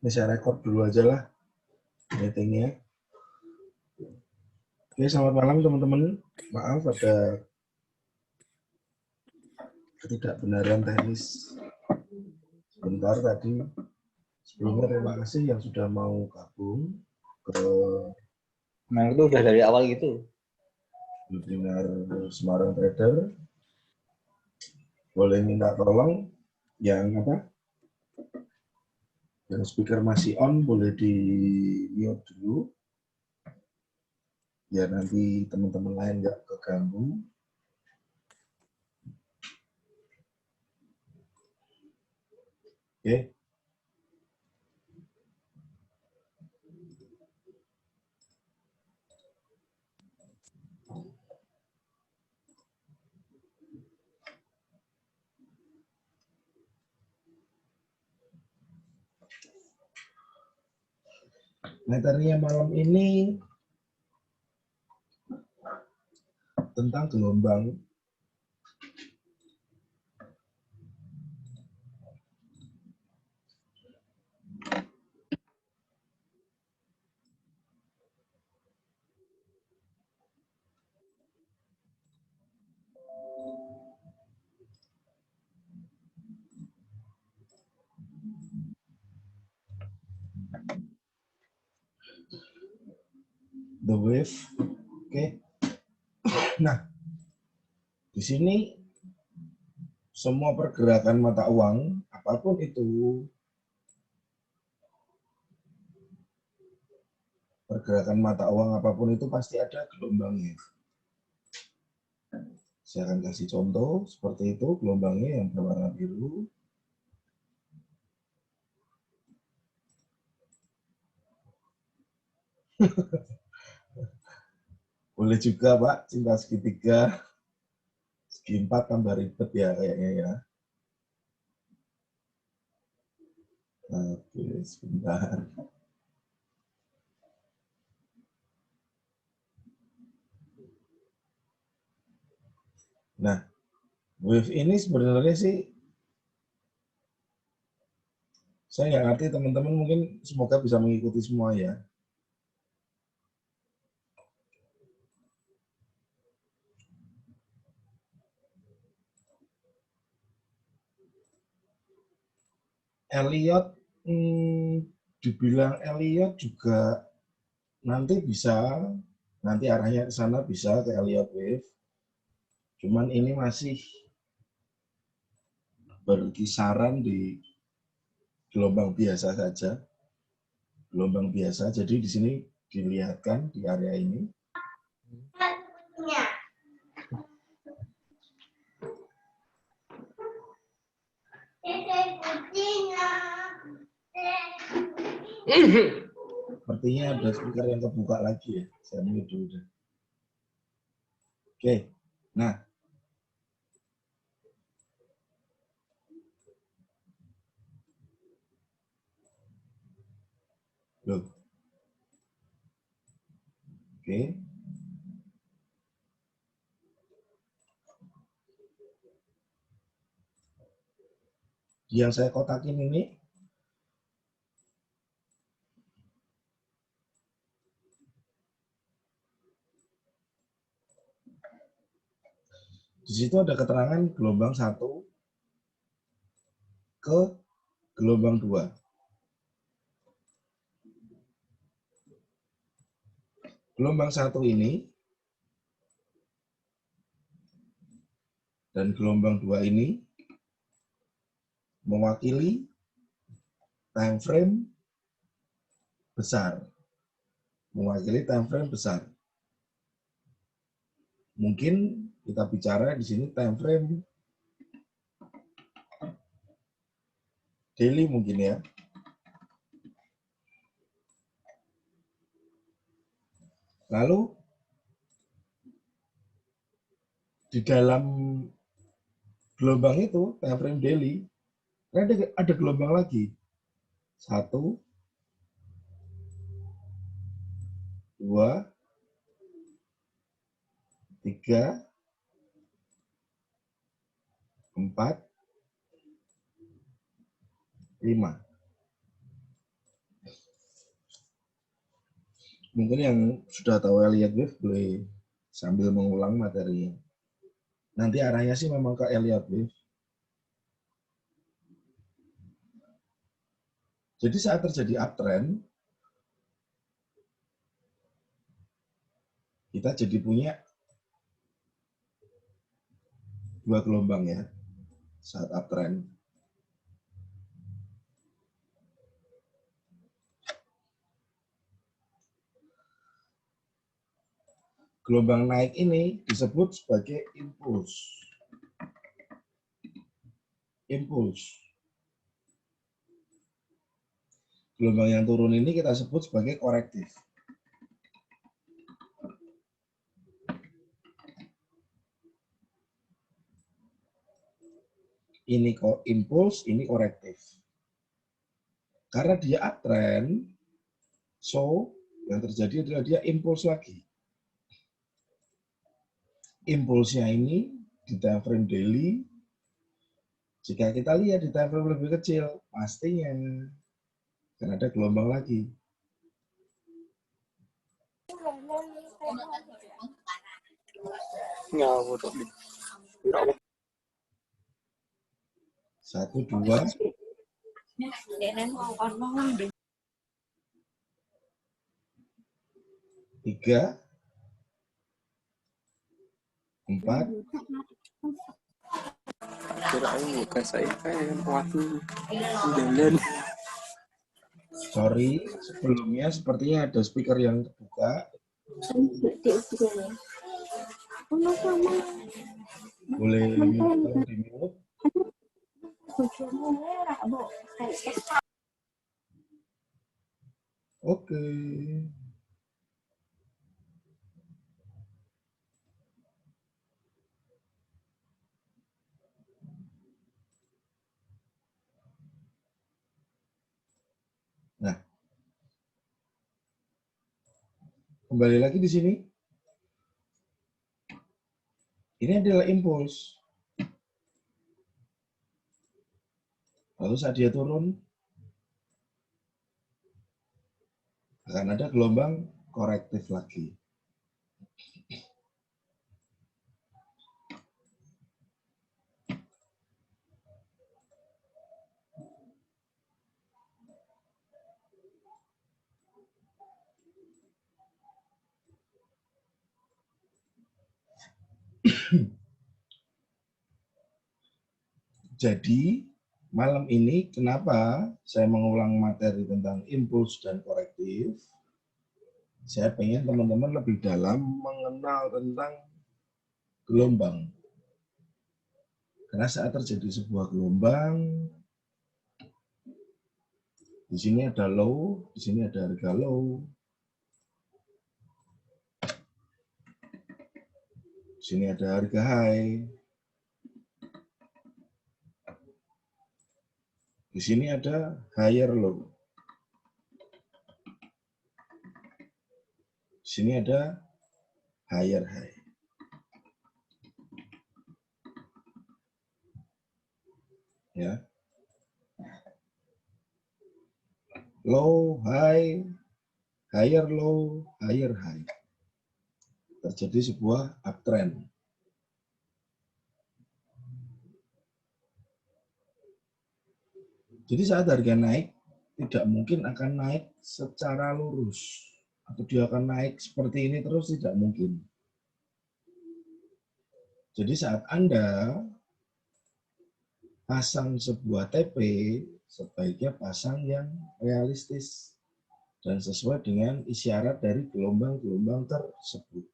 Ini saya record dulu aja lah meetingnya. Oke, selamat malam teman-teman. Maaf ada ketidakbenaran teknis sebentar tadi. Sebelumnya terima kasih yang sudah mau gabung ke Memang itu udah dari awal gitu. webinar Semarang Trader. Boleh minta tolong yang yang speaker masih on boleh di mute dulu. Ya nanti teman-teman lain nggak keganggu. Oke. Materinya malam ini tentang gelombang. The wave. Oke. Nah, di sini semua pergerakan mata uang, apapun itu, pergerakan mata uang apapun itu pasti ada gelombangnya. Saya akan kasih contoh seperti itu, gelombangnya yang berwarna biru. Boleh juga Pak, cinta segitiga, segi 4 tambah ribet ya kayaknya ya. Oke, sebentar. Nah, wave ini sebenarnya sih, saya nggak ngerti teman-teman mungkin semoga bisa mengikuti semua ya. Elliot, dibilang Elliot juga nanti bisa, nanti arahnya ke sana bisa ke Elliott Wave. Cuman ini masih berkisaran di gelombang biasa saja. Gelombang biasa, jadi di sini dilihatkan di area ini. Sepertinya ada speaker yang kebuka lagi ya. Saya mute dulu. Oke, nah. Loh. Oke. Yang saya kotakin ini, di situ ada keterangan gelombang 1 ke gelombang 2. Gelombang 1 ini dan gelombang 2 ini mewakili time frame besar. Mewakili time frame besar. Mungkin kita bicara di sini time frame daily mungkin ya. Lalu di dalam gelombang itu time frame daily ada gelombang lagi. 1, 2, 3, 4, 5. Mungkin yang sudah tahu Elliott Wave boleh sambil mengulang materinya. Nanti arahnya sih memang ke Elliott Wave. Jadi saat terjadi uptrend, kita jadi punya dua gelombang ya saat uptrend. Gelombang naik ini disebut sebagai impuls. Impuls. Gelombang yang turun ini kita sebut sebagai korektif. Ini impuls, ini korektif. Karena dia uptrend, so yang terjadi adalah dia impuls lagi. Impulsnya ini di time frame daily, jika kita lihat di time frame lebih kecil, pastinya akan ada gelombang lagi. Satu, dua, tiga, empat. Sorry, sebelumnya sepertinya ada speaker yang terbuka. Boleh tolong di-mute. Oke. Nah, kembali lagi di sini. Ini adalah impuls. Lalu saat dia turun, akan ada gelombang korektif lagi. Jadi, malam ini kenapa saya mengulang materi tentang impuls dan korektif? Saya pengen teman-teman lebih dalam mengenal tentang gelombang. Karena saat terjadi sebuah gelombang, di sini ada low, di sini ada harga low, di sini ada harga high, di sini ada higher low, di sini ada higher high. Ya, low, high, higher low, higher high. Terjadi sebuah uptrend. Jadi saat harga naik, tidak mungkin akan naik secara lurus. Atau dia akan naik seperti ini terus, tidak mungkin. Jadi saat Anda pasang sebuah TP, sebaiknya pasang yang realistis dan sesuai dengan isyarat dari gelombang-gelombang tersebut.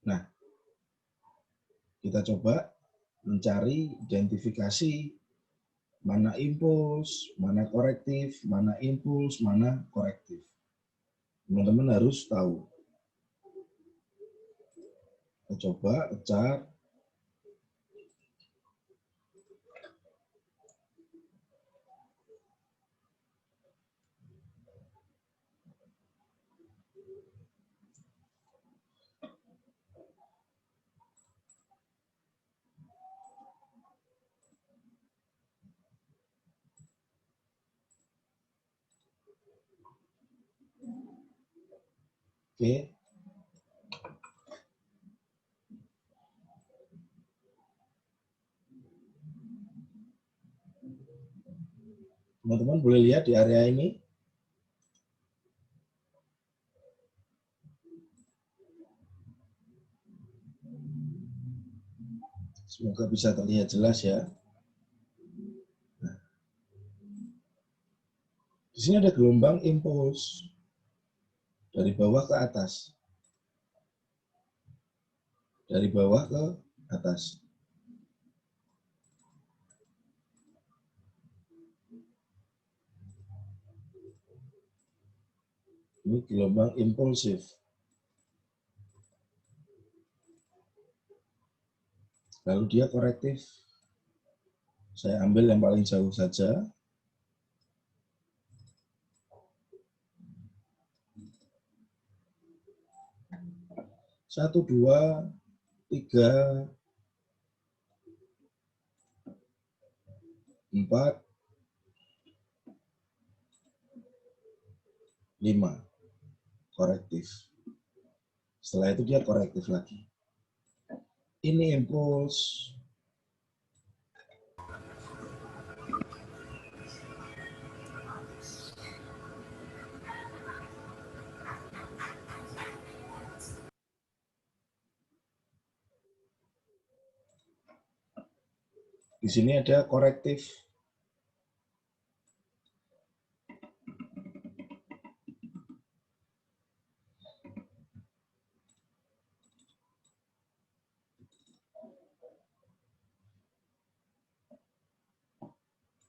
Nah, kita coba mencari identifikasi mana impuls, mana korektif, mana impuls, mana korektif. Teman-teman harus tahu. Kita coba chart. Oke. Teman-teman boleh lihat di area ini. Semoga bisa terlihat jelas ya. Nah, di sini ada gelombang impuls dari bawah ke atas. Dari bawah ke atas. Ini gelombang impulsif. Lalu dia korektif. Saya ambil yang paling jauh saja. 1, 2, 3, 4, 5. Korektif. Setelah itu dia korektif lagi. Ini impuls. Di sini ada korektif.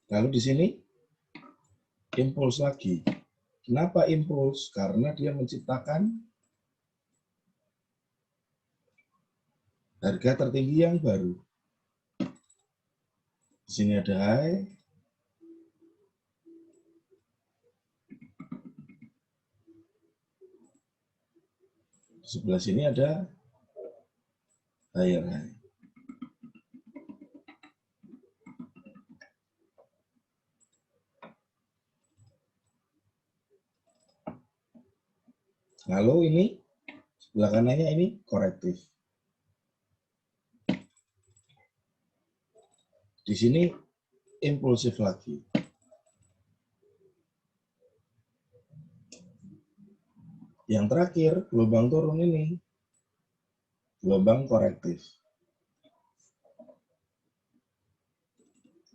Lalu di sini impuls lagi. Kenapa impuls? Karena dia menciptakan harga tertinggi yang baru. Di sini ada high. Di sebelah sini ada higher high. Lalu ini sebelah kanannya ini korektif. Di sini impulsif lagi. Yang terakhir, gelombang turun ini. Gelombang korektif.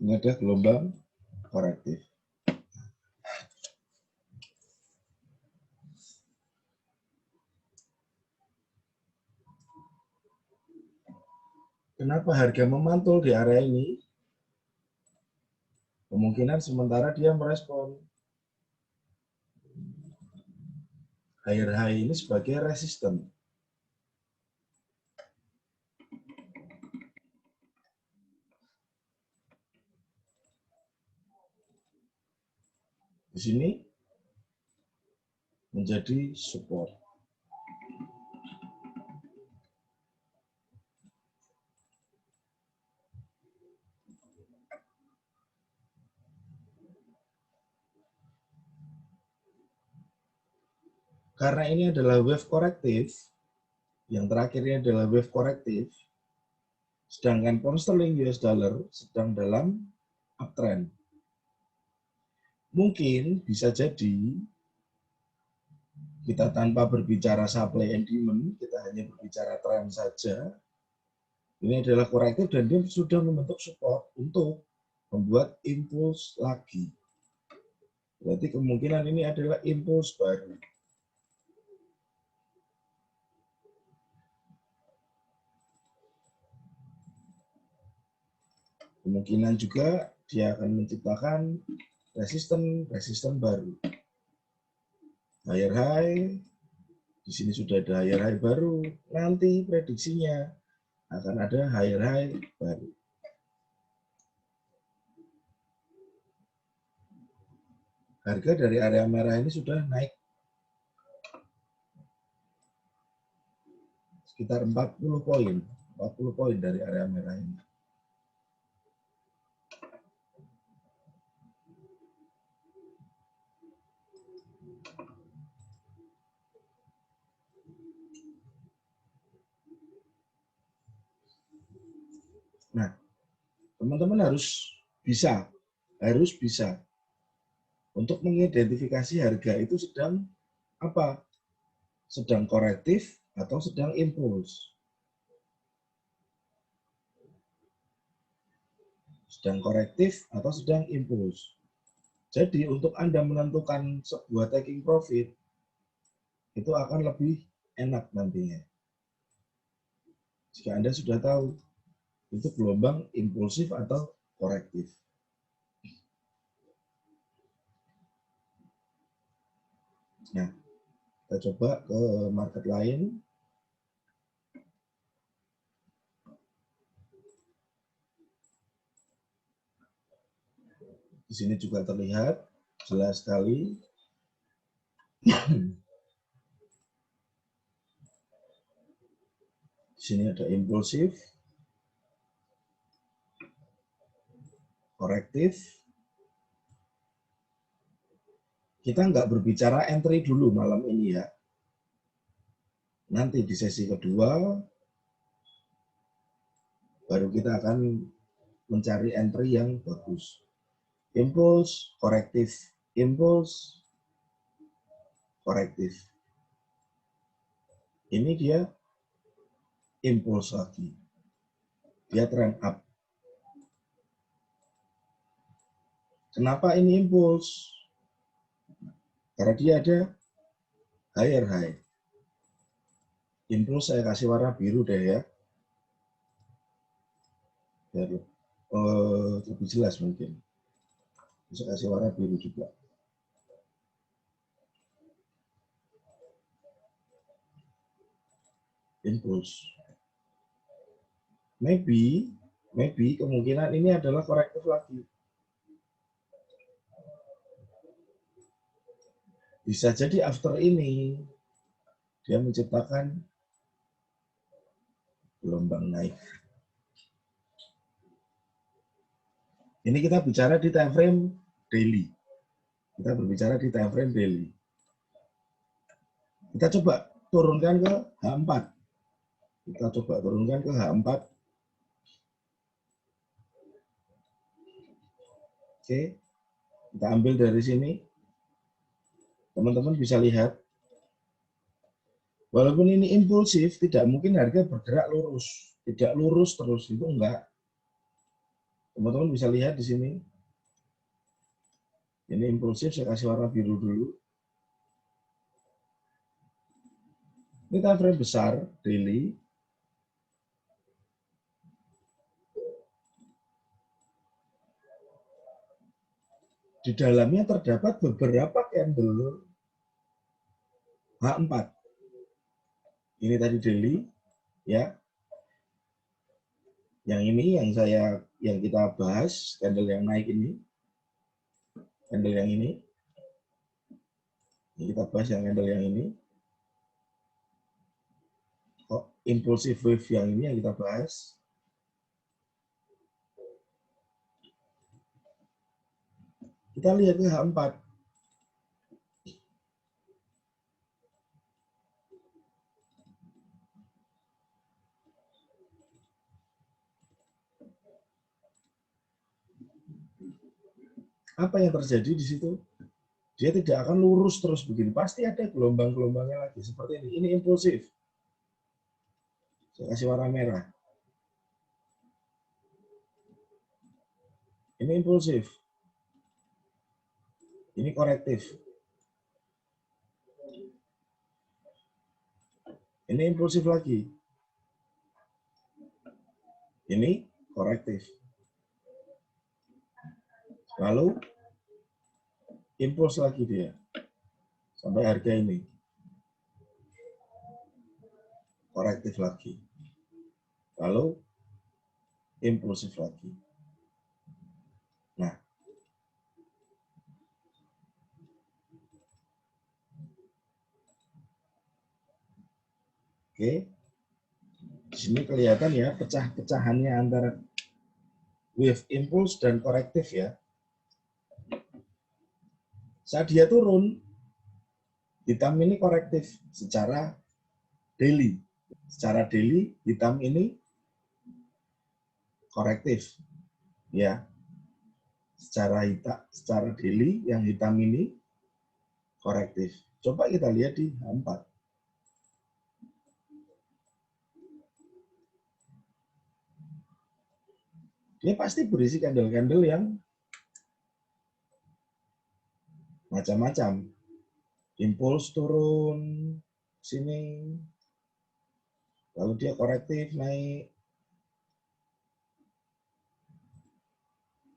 Ini ada gelombang korektif. Kenapa harga memantul di area ini? Kemungkinan sementara dia merespon higher high ini sebagai resisten. Di sini menjadi support. Karena ini adalah wave korektif, yang terakhir ini adalah wave korektif, sedangkan pound sterling US dollar sedang dalam uptrend. Mungkin bisa jadi kita tanpa berbicara supply and demand, kita hanya berbicara tren saja. Ini adalah korektif dan dia sudah membentuk support untuk membuat impuls lagi. Berarti kemungkinan ini adalah impuls baru. Kemungkinan juga dia akan menciptakan resisten baru. Higher high, di sini sudah ada higher high baru. Nanti prediksinya akan ada higher high baru. Harga dari area merah ini sudah naik sekitar 40 poin dari area merah ini. Nah, teman-teman harus bisa untuk mengidentifikasi harga itu sedang apa? Sedang korektif atau sedang impuls. Sedang korektif atau sedang impuls. Jadi untuk Anda menentukan sebuah taking profit, itu akan lebih enak nantinya. Jika Anda sudah tahu, itu gelombang impulsif atau korektif. Nah, kita coba ke market lain. Di sini juga terlihat jelas sekali. Di sini ada impulsif, korektif. Kita nggak berbicara entry dulu malam ini ya. Nanti di sesi kedua, baru kita akan mencari entry yang bagus. Impuls, korektif. Impuls, korektif. Ini dia impuls lagi. Dia trend up. Kenapa ini impuls? Karena dia ada higher high. Impuls saya kasih warna biru deh ya. Biar lebih jelas mungkin. Bisa kasih warna biru juga. Impuls. Maybe kemungkinan ini adalah korektif lagi. Bisa jadi after ini dia menciptakan gelombang naik. Ini kita bicara di time frame daily. Kita berbicara di time frame daily. Kita coba turunkan ke H4. Kita coba turunkan ke H4. Oke. Kita ambil dari sini. Teman-teman bisa lihat. Walaupun ini impulsif, tidak mungkin harga bergerak lurus. Tidak lurus terus, itu enggak. Teman-teman bisa lihat di sini. Ini impulsif, saya kasih warna biru dulu. Ini time frame besar, daily. Di dalamnya terdapat beberapa candle H4. Ini tadi daily, ya. Yang ini yang kita bahas, candle yang naik ini. Candle yang ini. Ini kita bahas yang candle yang ini. Impulsive wave yang ini yang kita bahas. Kita lihat ke H4. Apa yang terjadi di situ? Dia tidak akan lurus terus begini. Pasti ada gelombang-gelombangnya lagi. Seperti ini. Ini impulsif. Saya kasih warna merah. Ini impulsif. Ini korektif. Ini impulsif lagi. Ini korektif. Lalu impuls lagi dia. Sampai harga ini. Korektif lagi. Lalu impulsif lagi. Nah. Oke. Di sini kelihatan ya pecah-pecahannya antara wave impulse dan korektif ya. Saat dia turun, hitam ini korektif secara daily. Secara daily, hitam ini korektif. Ya. Secara daily yang hitam ini korektif. Coba kita lihat di H4. Dia pasti berisi candle-candle yang macam-macam. Impuls turun sini, lalu dia korektif naik,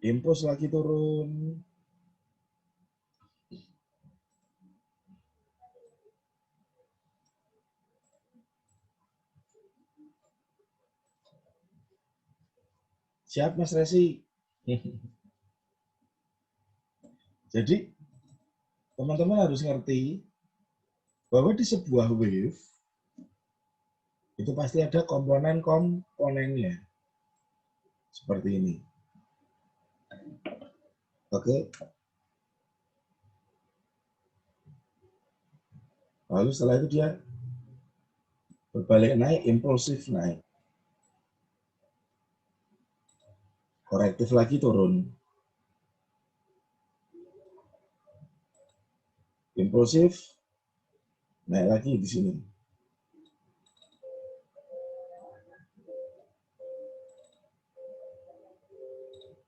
impuls lagi turun, siap Mas Resi. Jadi teman-teman harus ngerti bahwa di sebuah wave itu pasti ada komponennya seperti ini. Oke. Lalu setelah itu dia berbalik naik, impulsif naik. Korektif lagi turun. Impulsif naik lagi di sini.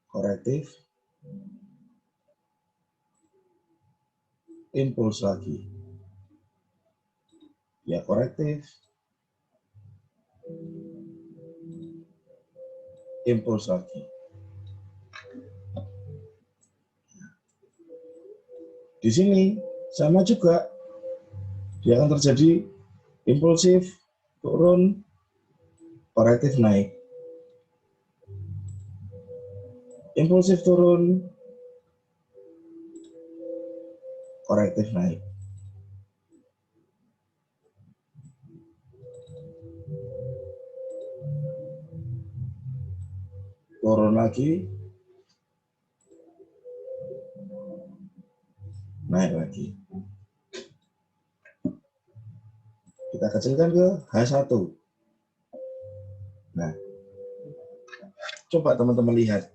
Korektif. Impuls lagi. Ya korektif. Impuls lagi. Di sini sama juga. Dia akan terjadi impulsif, turun, korektif naik. Impulsif turun, korektif naik. Turun lagi, naik lagi. Kita kecilkan ke H1. Nah, coba teman-teman lihat.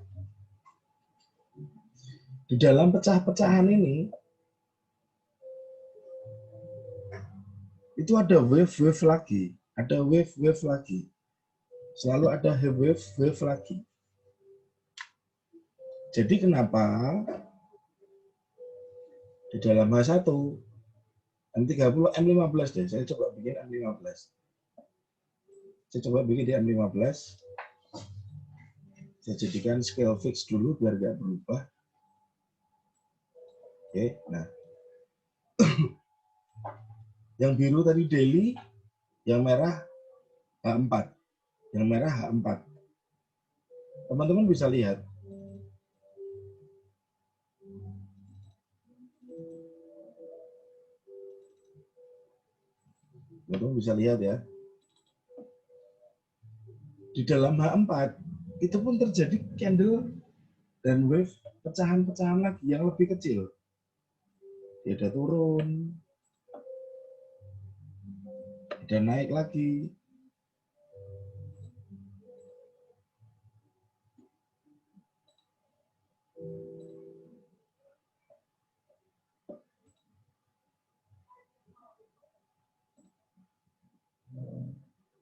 Di dalam pecah-pecahan ini, itu ada wave-wave lagi. Ada wave-wave lagi. Selalu ada wave-wave lagi. Jadi kenapa di dalam H1, M30, M15 deh. Saya coba bikin M15. Saya coba bikin di M15. Saya jadikan scale fix dulu biar nggak berubah. Oke, nah. Yang biru tadi daily, yang merah H4. Yang merah H4. Teman-teman bisa lihat. Teman-teman bisa lihat ya. Di dalam H4, itu pun terjadi candle dan wave pecahan-pecahan lagi yang lebih kecil. Dia ada turun, ada naik lagi.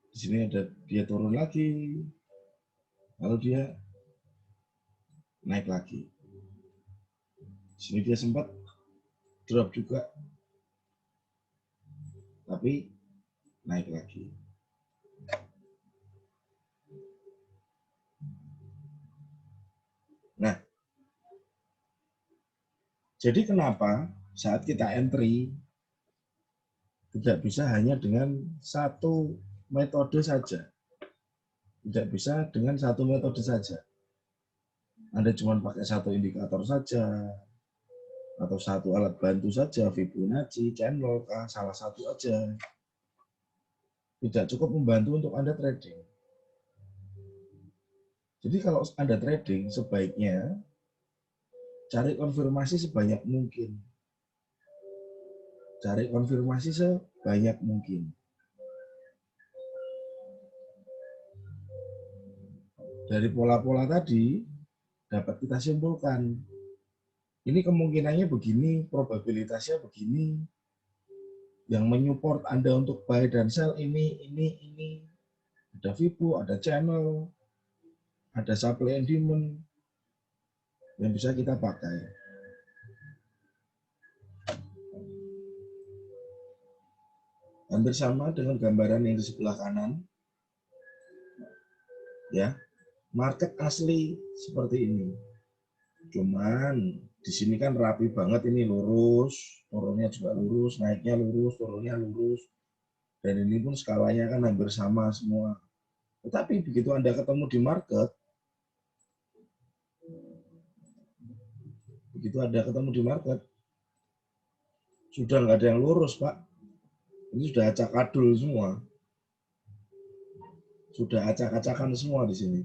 Di sini ada dia turun lagi, lalu dia naik lagi. Di sini dia sempat drop juga, tapi naik lagi. Nah, jadi kenapa saat kita entry tidak bisa hanya dengan satu metode saja? Tidak bisa dengan satu metode saja. Anda cuma pakai satu indikator saja, atau satu alat bantu saja, Fibonacci, channel, salah satu aja. Tidak cukup membantu untuk Anda trading. Jadi kalau Anda trading, sebaiknya cari konfirmasi sebanyak mungkin. Cari konfirmasi sebanyak mungkin. Dari pola-pola tadi dapat kita simpulkan. Ini kemungkinannya begini, probabilitasnya begini. Yang menyupport Anda untuk buy dan sell ini. Ada VIPO, ada channel, ada supply and demand yang bisa kita pakai. Hampir sama dengan gambaran yang di sebelah kanan. Ya, market asli seperti ini. Cuman di sini kan rapi banget, ini lurus, turunnya juga lurus, naiknya lurus, turunnya lurus. Dan ini pun skalanya kan hampir sama semua. Tetapi begitu Anda ketemu di market, sudah nggak ada yang lurus, Pak. Ini sudah acak-adul semua. Sudah acak-acakan semua di sini.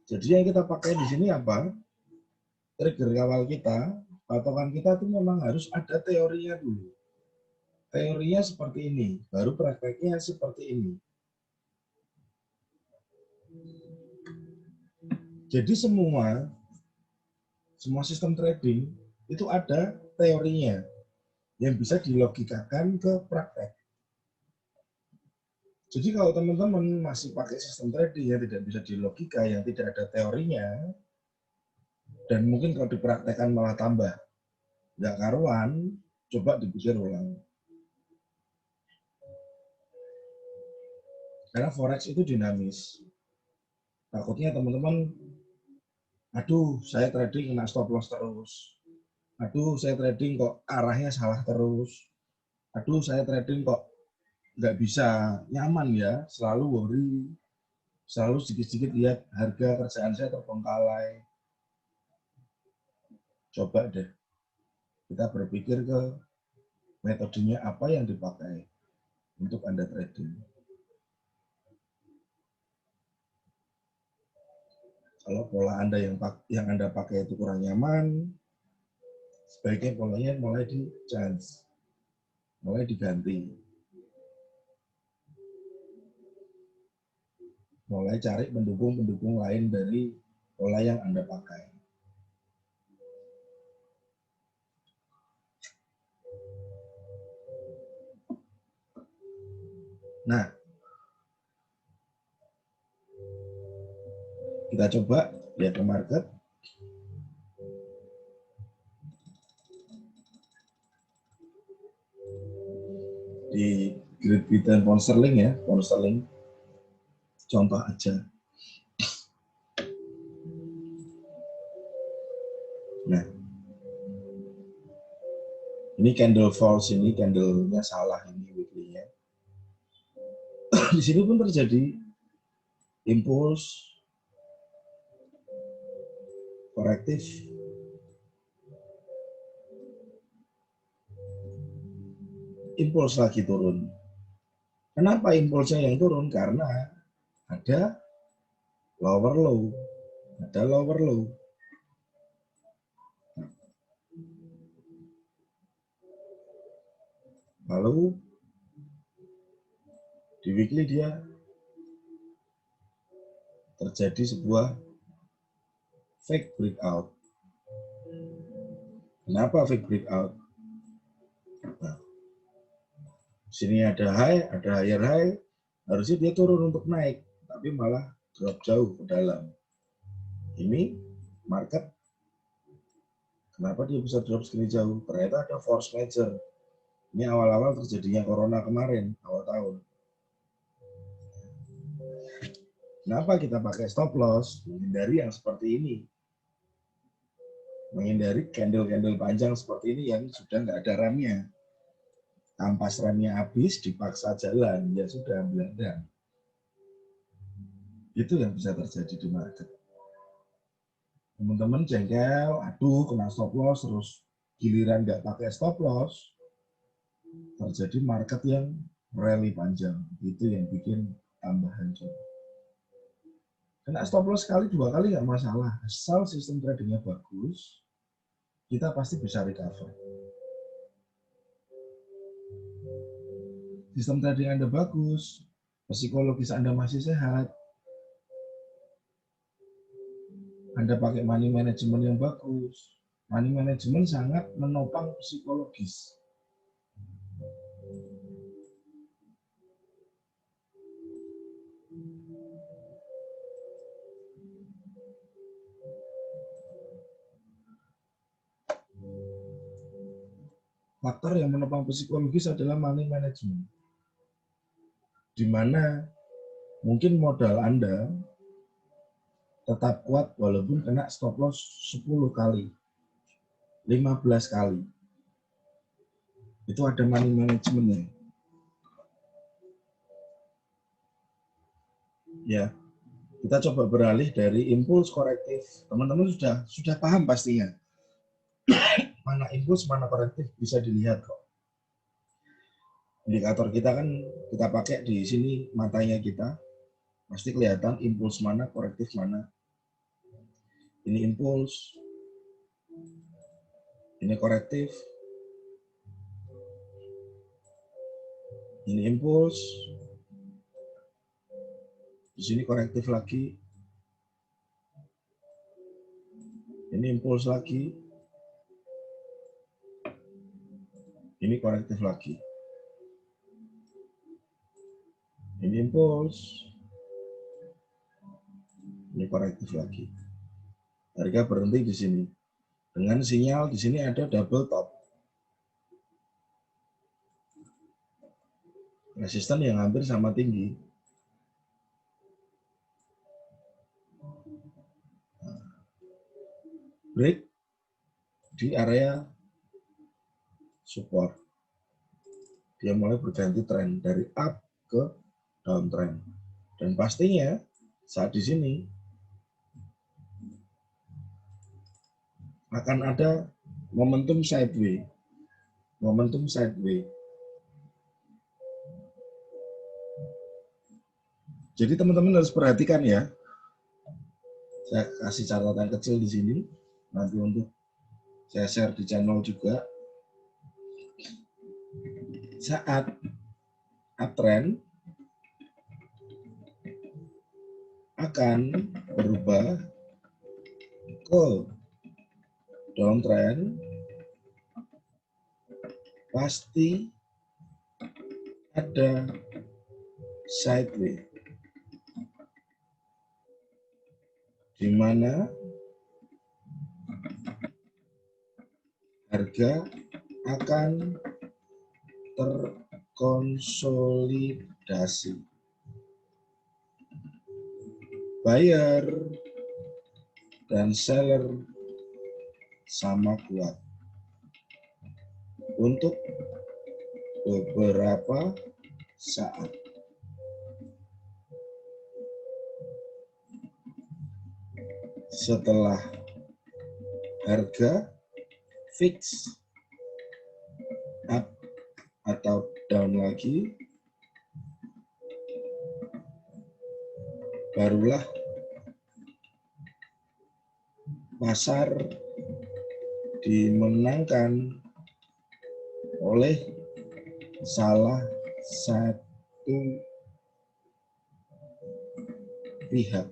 Jadi yang kita pakai di sini apa? Trigger awal kita, patokan kita itu memang harus ada teorinya dulu. Teorinya seperti ini, baru prakteknya seperti ini. Jadi semua sistem trading itu ada teorinya yang bisa dilogikakan ke praktek. Jadi kalau teman-teman masih pakai sistem trading yang tidak bisa dilogika, yang tidak ada teorinya, dan mungkin kalau dipraktekkan malah tambah nggak karuan, coba dipikir ulang. Karena forex itu dinamis. Takutnya teman-teman, aduh saya trading kena stop loss terus. Aduh saya trading kok arahnya salah terus. Aduh saya trading kok nggak bisa nyaman ya, selalu worry, selalu sedikit-sedikit lihat harga kerjaan saya terbengkalai. Coba deh, kita berpikir ke metodenya apa yang dipakai untuk Anda trading. Kalau pola Anda yang Anda pakai itu kurang nyaman, sebaiknya polanya mulai di-change, mulai diganti. Mulai cari pendukung-pendukung lain dari pola yang Anda pakai. Nah, kita coba lihat ke market. Di Great Britain pound sterling ya, pound sterling. Contoh aja. Nah, ini candle false, ini candlenya salah, ini weekly-nya. Di sini pun terjadi impuls korektif. Impuls lagi turun. Kenapa impulsnya yang turun? Karena ada lower low. Ada lower low. Lalu di weekly dia terjadi sebuah fake breakout. Kenapa fake breakout? Nah, sini ada high, ada higher high, harusnya dia turun untuk naik, tapi malah drop jauh ke dalam. Ini market, kenapa dia bisa drop segini jauh? Ternyata ada force major. Ini awal-awal terjadinya corona kemarin, awal tahun. Kenapa kita pakai stop loss? Menghindari yang seperti ini. Menghindari candle-candle panjang seperti ini yang sudah nggak ada remnya. Ampas remnya habis, dipaksa jalan, ya sudah beladang. Itu yang bisa terjadi di market. Teman-teman jengkel, aduh kena stop loss, terus giliran nggak pakai stop loss, terjadi market yang rally panjang. Itu yang bikin tambah hancur. Kena stop loss sekali, dua kali nggak masalah. Asal sistem tradingnya bagus, kita pasti bisa recover. sistem trading Anda bagus, psikologis Anda masih sehat, Anda pakai money management yang bagus. Money management sangat menopang psikologis. Faktor yang menopang psikologis adalah money management. Di mana mungkin modal Anda tetap kuat walaupun kena stop loss 10 kali, 15 kali. Itu ada money managementnya. Ya, kita coba beralih dari impuls korektif. Teman-teman sudah paham pastinya. Mana impuls, mana korektif bisa dilihat kok. Indikator kita kan kita pakai di sini matanya kita. Pasti kelihatan impuls mana, korektif mana. Ini impuls. Ini korektif. Ini impuls. Di sini korektif lagi. Ini impuls lagi. Ini korektif lagi. Ini impuls. Ini korektif lagi. Harga berhenti di sini. Dengan sinyal di sini ada double top. Resisten yang hampir sama tinggi. Break di area support. Dia mulai berganti tren dari up ke downtrend. Dan pastinya saat di sini akan ada momentum sideways. Momentum sideways. Jadi teman-teman harus perhatikan ya. Saya kasih catatan kecil di sini. Nanti untuk saya share di channel juga. Saat uptrend akan berubah ke downtrend, pasti ada sideways, di mana harga akan terkonsolidasi. Buyer dan seller sama kuat untuk beberapa saat. Setelah harga fix up atau down lagi, barulah pasar dimenangkan oleh salah satu pihak.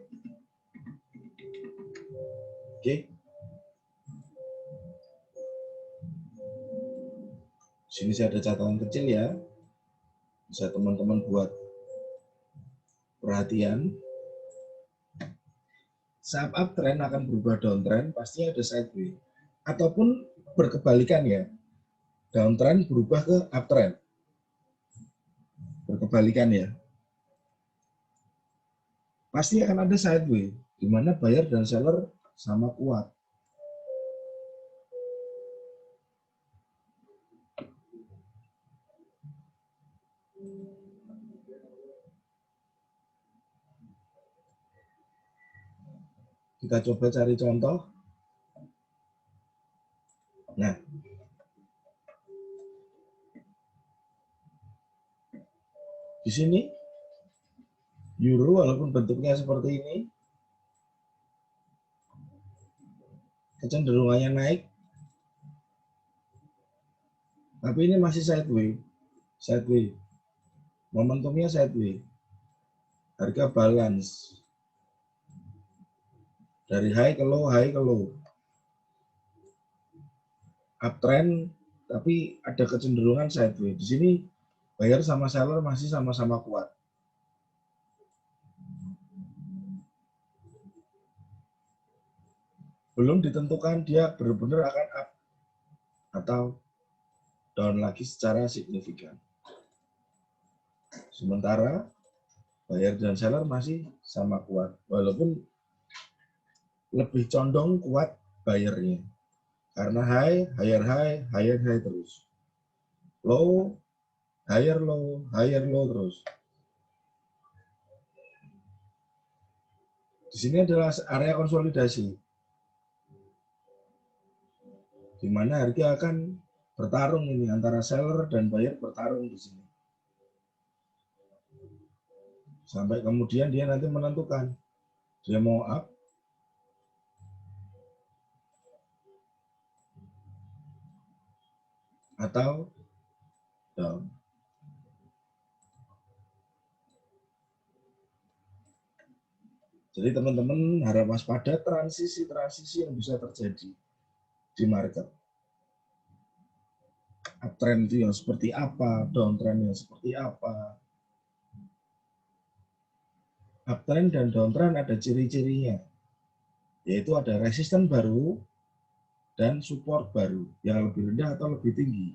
Oke. Sini saya ada catatan kecil ya. Bisa teman-teman buat perhatian. Saat uptrend akan berubah downtrend, pasti ada sideways. Ataupun berkebalikan ya. Downtrend berubah ke uptrend. Berkebalikan ya. Pasti akan ada sideways, di mana buyer dan seller sama kuat. Kita coba cari contoh. Nah, di sini euro walaupun bentuknya seperti ini, kecenderungannya naik, tapi ini masih sideways. Momentumnya sideways. Harga balance. Dari high ke low, high ke low. Uptrend, tapi ada kecenderungan sideways. Di sini buyer sama seller masih sama-sama kuat. Belum ditentukan dia benar-benar akan up atau down lagi secara signifikan. Sementara buyer dan seller masih sama kuat, walaupun lebih condong kuat buyernya. Karena high, higher high, higher high terus. Low, higher low terus. Di sini adalah area konsolidasi, di mana harga akan bertarung ini antara seller dan buyer bertarung di sini. Sampai kemudian dia nanti menentukan dia mau up atau down. Jadi teman-teman harap waspada transisi-transisi yang bisa terjadi di market. Uptrend yang seperti apa, downtrend yang seperti apa. Uptrend dan downtrend ada ciri-cirinya, yaitu ada resisten baru dan support baru yang lebih rendah atau lebih tinggi,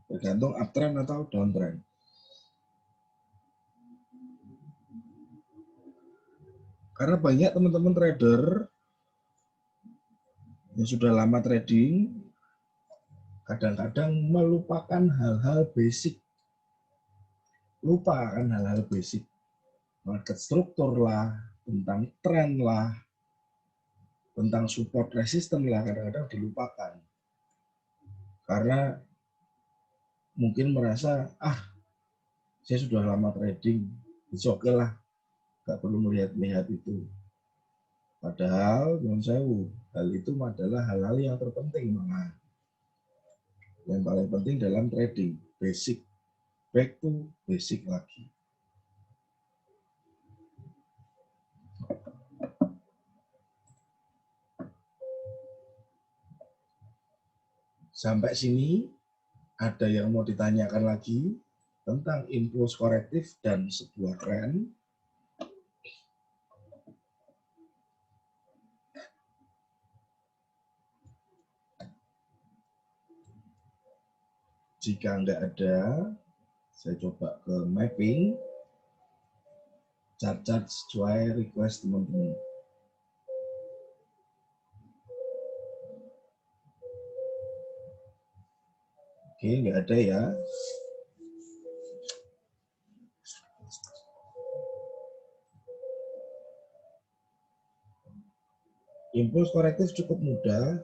tergantung uptrend atau downtrend. Karena banyak teman-teman trader yang sudah lama trading, kadang-kadang melupakan hal-hal basic. Lupa kan hal-hal basic. Market struktur lah, tentang tren lah, tentang support resisten lah, kadang-kadang dilupakan. Karena mungkin merasa, saya sudah lama trading, it's okay lah, nggak perlu melihat-lihat itu. Padahal, non sewu, hal itu adalah hal-hal yang terpenting, malah. Yang paling penting dalam trading, basic, back to basic lagi. Sampai sini, ada yang mau ditanyakan lagi tentang impuls korektif dan sebuah tren? Jika nggak ada, saya coba ke mapping, chart-chart sesuai request teman-teman. Oke, nggak ada ya. Impuls korektif cukup mudah.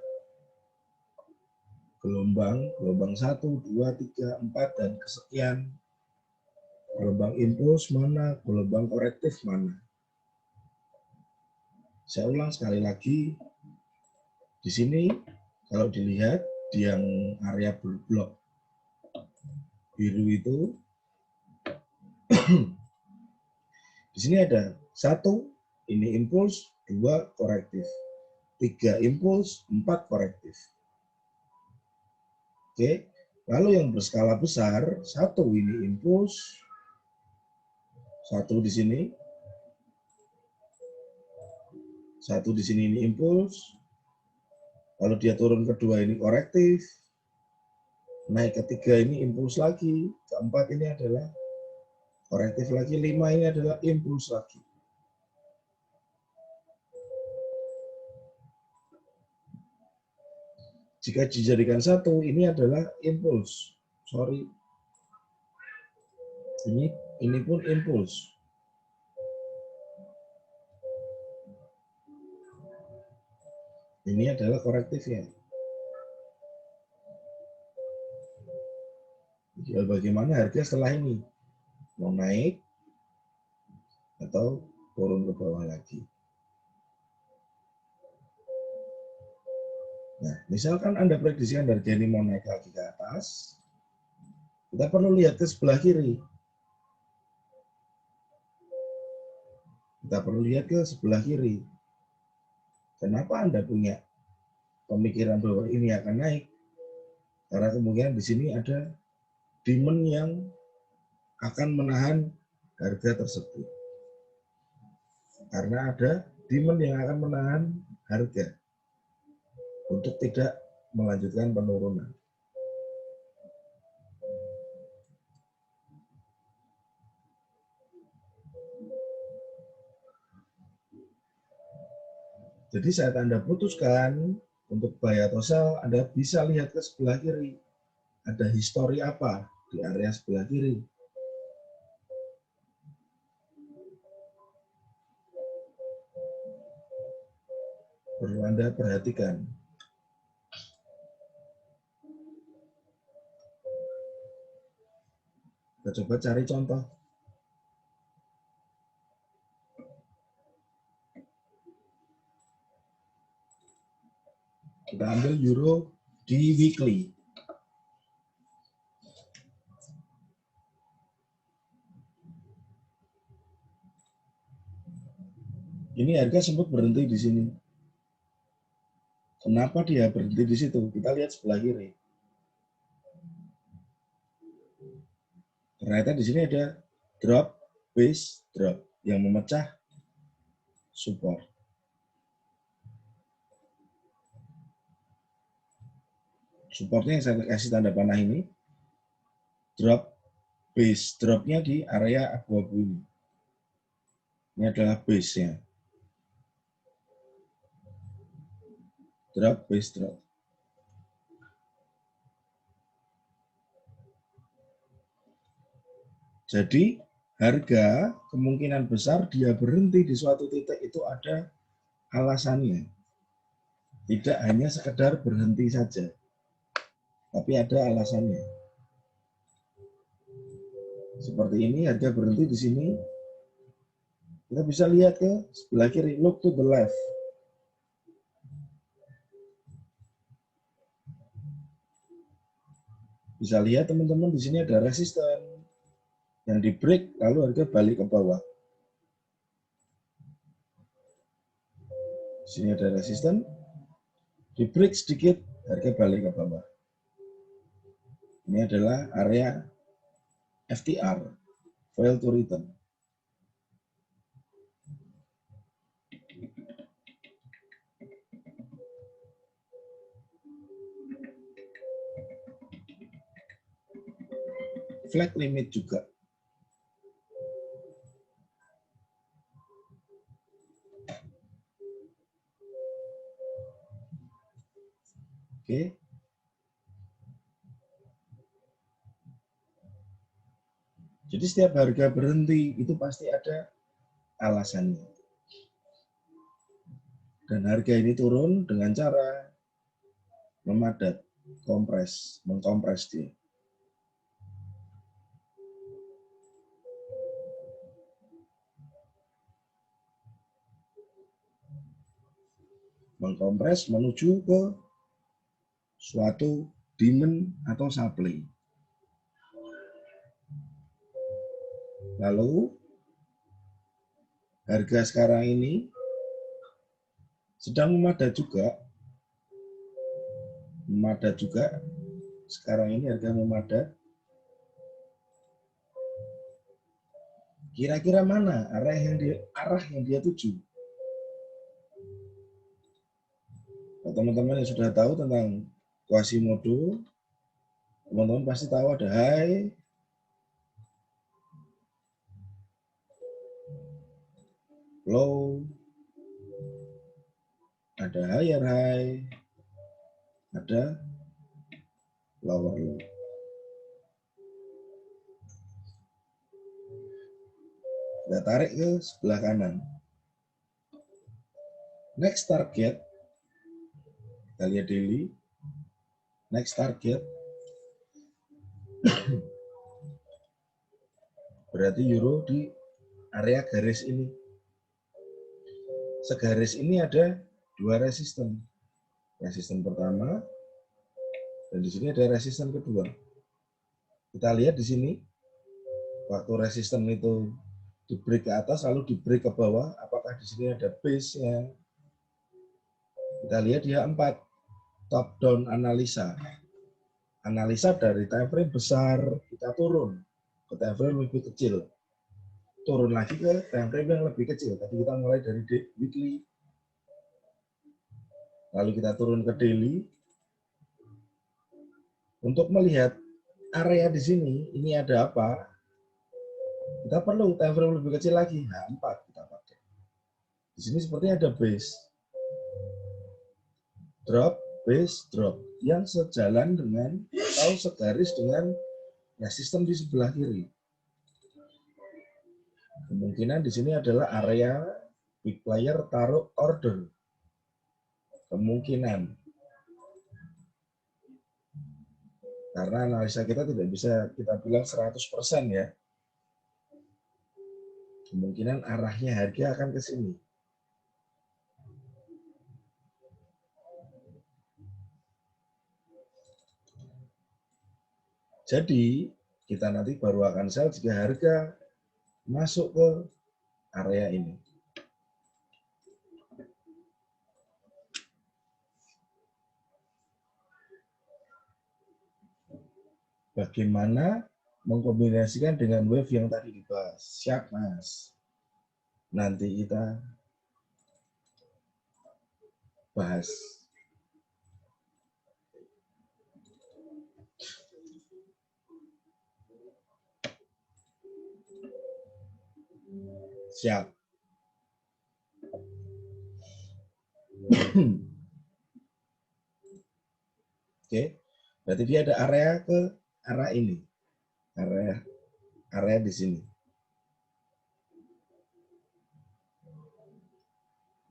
Gelombang 1, 2, 3, 4, dan kesekian. Gelombang impuls mana, gelombang korektif mana. Saya ulang sekali lagi. Di sini, kalau dilihat, di yang area berblok biru itu, di sini ada 1, ini impuls, 2 korektif, 3 impuls, 4 korektif. Oke, lalu yang berskala besar, 1 ini impuls, 1 di sini, 1 di sini ini impuls, lalu dia turun kedua ini korektif, naik ketiga ini impuls lagi, keempat ini adalah korektif lagi, 5 ini adalah impuls lagi. Jika dijadikan 1, ini adalah impuls. Sorry. Ini pun impuls. Ini adalah korektifnya. Bagaimana harga setelah ini? Mau naik atau turun ke bawah lagi? Nah, misalkan Anda prediksikan harga ini mau naik lagi ke atas, kita perlu lihat ke sebelah kiri. Kita perlu lihat ke sebelah kiri. Kenapa Anda punya pemikiran bahwa ini akan naik? Karena kemungkinan di sini ada demand yang akan menahan harga tersebut. Karena ada demand yang akan menahan harga untuk tidak melanjutkan penurunan. Jadi saat Anda putuskan untuk buy atau sell, Anda bisa lihat ke sebelah kiri. Ada histori apa di area sebelah kiri. Perlu Anda perhatikan. Kita coba cari contoh. Kita ambil euro di weekly. Ini harga sempat berhenti di sini. Kenapa dia berhenti di situ? Kita lihat sebelah kiri. Ternyata di sini ada drop, base, drop yang memecah support. Supportnya yang saya kasih tanda panah ini, drop, base, dropnya di area abu-abu ini. Ini adalah base-nya. Drop, base, drop. Jadi harga kemungkinan besar dia berhenti di suatu titik itu ada alasannya. Tidak hanya sekedar berhenti saja, tapi ada alasannya. Seperti ini, harga berhenti di sini. Kita bisa lihat ke sebelah kiri, look to the left. Bisa lihat teman-teman di sini ada resisten yang di break, lalu harga balik ke bawah. Di sini ada resisten, di break sedikit, harga balik ke bawah. Ini adalah area FTR, fail to return. Flag limit juga. Oke. Jadi setiap harga berhenti itu pasti ada alasannya. Dan harga ini turun dengan cara memadat, mengkompres dia. Mengkompres menuju ke suatu demand atau supply. Lalu harga sekarang ini sedang memadat juga. Sekarang ini harga memadat. Kira-kira mana arah yang dia tuju? Teman-teman yang sudah tahu tentang Quasimodo, teman-teman pasti tahu ada high, low, ada higher high, ada lower low. Kita tarik ke sebelah kanan. Next target, kita lihat daily. Next target, berarti euro di area garis ini. Segaris ini ada dua resisten. Resisten pertama, dan di sini ada resisten kedua. Kita lihat di sini, waktu resisten itu di break ke atas lalu di break ke bawah, apakah di sini ada base-nya? Kita lihat dia 4, top down analisa. Analisa dari time frame besar, kita turun ke time frame lebih kecil. Turun lagi ke time frame yang lebih kecil. Tadi kita mulai dari weekly, lalu kita turun ke daily. Untuk melihat area di sini, ini ada apa? Kita perlu time frame lebih kecil lagi. Nah, 4 kita pakai. Di sini sepertinya ada base. Drop, base, drop. Yang sejalan dengan atau segaris dengan resisten di sebelah kiri. Kemungkinan di sini adalah area big player taruh order. Kemungkinan. Karena analisa kita tidak bisa kita bilang 100% ya. Kemungkinan arahnya harga akan ke sini. Jadi, kita nanti baru akan sell jika harga masuk ke area ini. Bagaimana mengkombinasikan dengan wave yang tadi dibahas? Siap, Mas. Nanti kita bahas. Siap. Oke. Berarti dia ada area ke arah ini. Area di sini.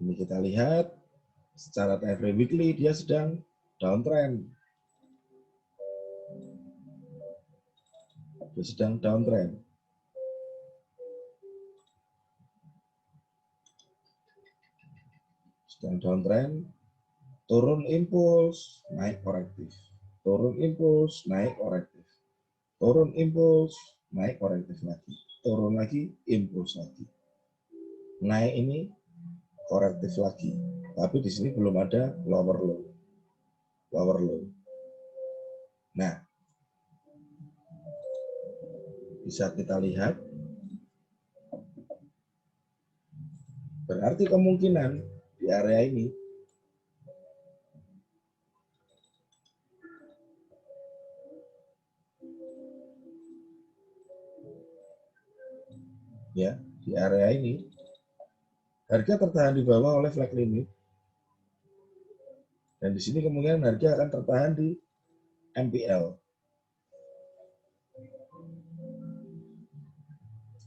Ini kita lihat secara time frame weekly dia sedang downtrend. Dia sedang downtrend. Sedang downtrend, turun impuls, naik korektif. Turun impuls, naik korektif. Turun impuls, naik korektif lagi. Turun lagi, impuls lagi. Naik ini korektif lagi. Tapi di sini belum ada lower low. Lower low. Nah, bisa kita lihat. Berarti kemungkinan di area ini ya, di area ini harga tertahan di bawah oleh flag limit. Dan di sini kemungkinan harga akan tertahan di MPL.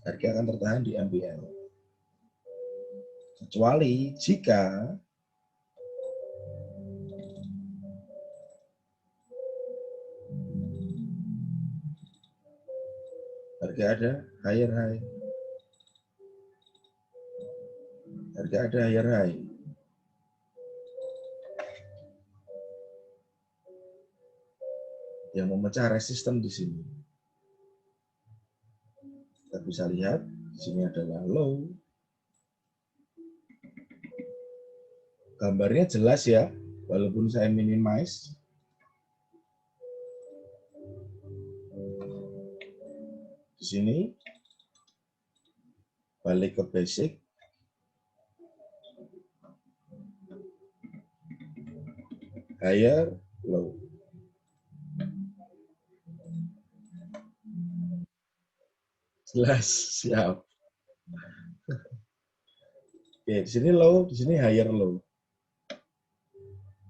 Harga akan tertahan di MPL. Kecuali jika harga ada higher high. Harga ada higher high. Yang memecah resisten di sini. Kita bisa lihat di sini adalah low. Gambarnya jelas ya, walaupun saya minimize. Di sini balik ke basic. Higher, low. Jelas, siap. Oke, di sini low, di sini higher low.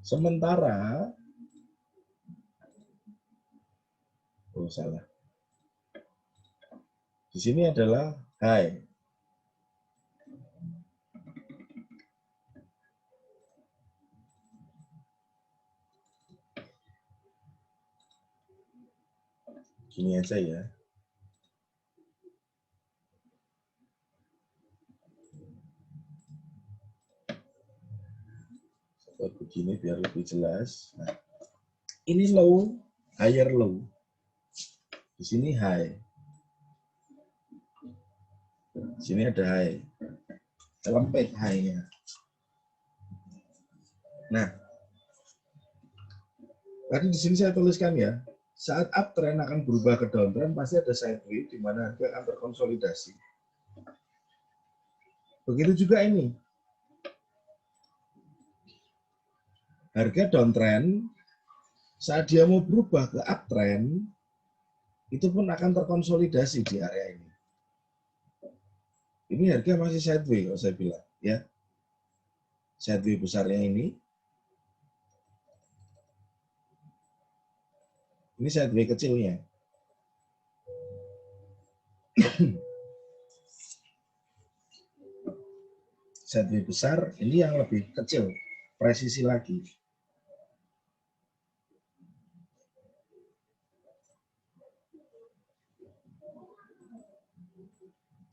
Sementara, oh salah. Di sini adalah high. Gini aja ya. Seperti begini biar lebih jelas. Nah, ini low, higher low. Di sini high. Sini ada high. Lempit high-nya. Nah, tadi di sini saya tuliskan ya, saat uptrend akan berubah ke downtrend pasti ada sideways di mana harga akan terkonsolidasi. Begitu juga ini. Harga downtrend saat dia mau berubah ke uptrend itu pun akan terkonsolidasi di area ini. Ini harga masih sideways kalau saya bilang ya. Sideways besarnya ini. Ini sideways kecilnya. Sideways besar, ini yang lebih kecil, presisi lagi.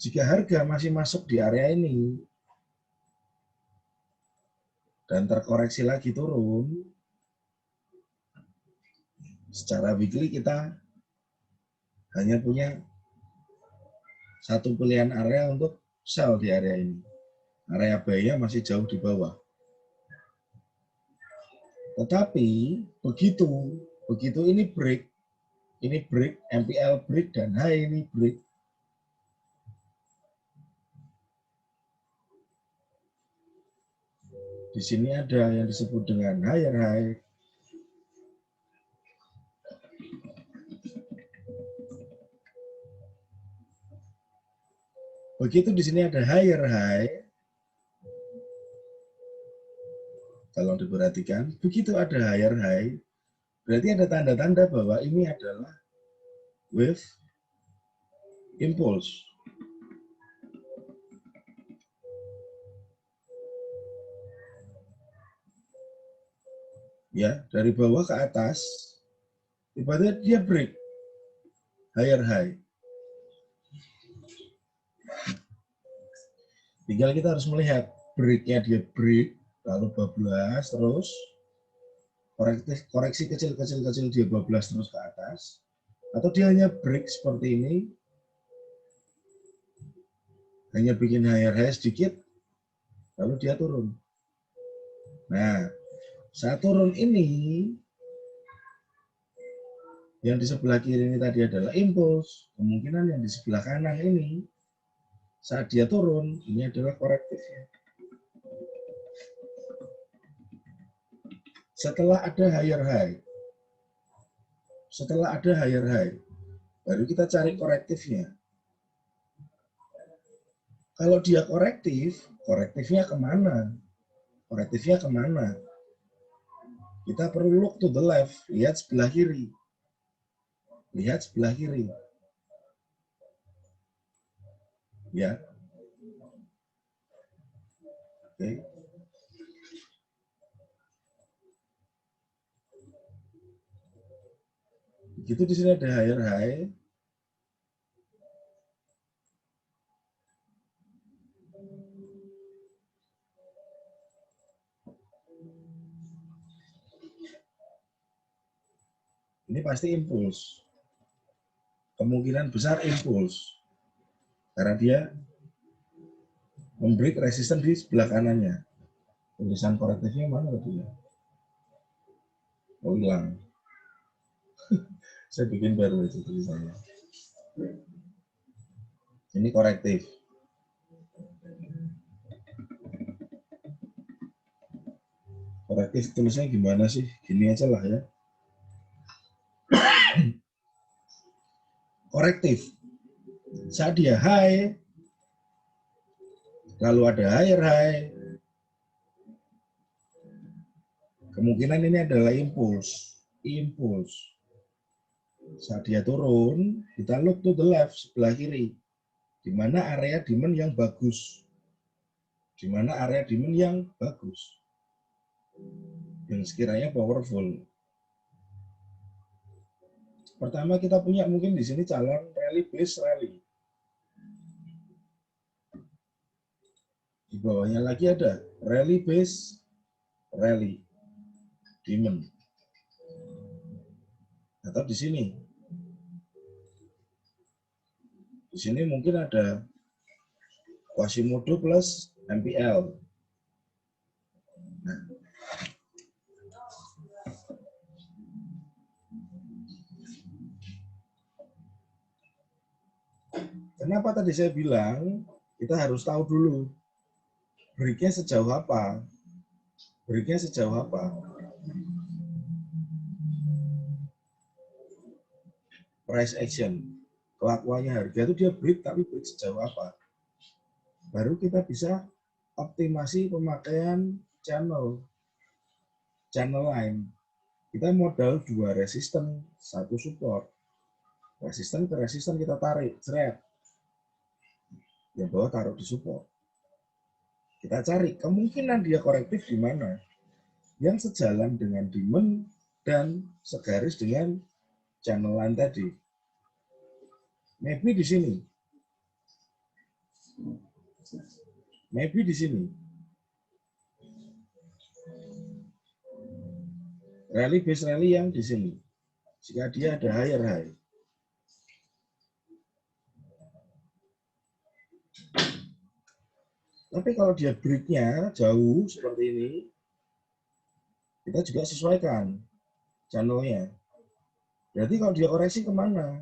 Jika harga masih masuk di area ini dan terkoreksi lagi turun, secara weekly kita hanya punya satu pilihan area untuk sell di area ini. Area buy-nya masih jauh di bawah. Tetapi begitu ini break, MPL break dan high ini break. Di sini ada yang disebut dengan higher high. Begitu di sini ada higher high, kalau diperhatikan, begitu ada higher high, berarti ada tanda-tanda bahwa ini adalah wave impulse. Ya, dari bawah ke atas, tiba-tiba dia break higher high. Tinggal kita harus melihat breaknya dia break, lalu bablas terus, koreksi kecil-kecil dia bablas terus ke atas, atau dia hanya break seperti ini, hanya bikin higher high sedikit, lalu dia turun. Nah, saat turun ini, yang di sebelah kiri ini tadi adalah impuls. Kemungkinan yang di sebelah kanan ini, saat dia turun, ini adalah korektifnya. Setelah ada higher high, baru kita cari korektifnya. Kalau dia korektifnya kemana? Kita perlu look to the left, lihat sebelah kiri. Ya. Oke. Begitu di sini ada higher high. Ini pasti impuls. Kemungkinan besar impuls. Karena dia membreak resisten di sebelah kanannya. Tulisan korektifnya mana tadi ya? Oh, hilang. Saya bikin baru itu tulisannya. Ini korektif. Korektif tulisnya gimana sih? Gini aja lah ya. Korektif. Saat dia high, lalu ada higher high, kemungkinan ini adalah impuls. Saat dia turun, kita look to the left, sebelah kiri. Di mana area demand yang bagus. Yang sekiranya powerful. Pertama kita punya mungkin di sini calon rally base rally. Di bawahnya lagi ada rally base rally demand. Atau di sini. Di sini mungkin ada Quasimodo plus MPL. Nah, kenapa tadi saya bilang kita harus tahu dulu breaknya sejauh apa? Breaknya sejauh apa? Price action. Kelakuannya harga itu dia break, tapi break sejauh apa? Baru kita bisa optimasi pemakaian channel line. Kita modal 2 resisten, 1 support. Resisten ke resisten kita tarik, seret. Yang bawah taruh di support. Kita cari kemungkinan dia korektif di mana yang sejalan dengan demand dan segaris dengan channel line tadi. Maybe di sini. Maybe di sini. Rally base rally yang di sini. Jika dia ada higher high. Tapi kalau dia breaknya jauh seperti ini, kita juga sesuaikan channelnya. Berarti kalau dia koreksi kemana?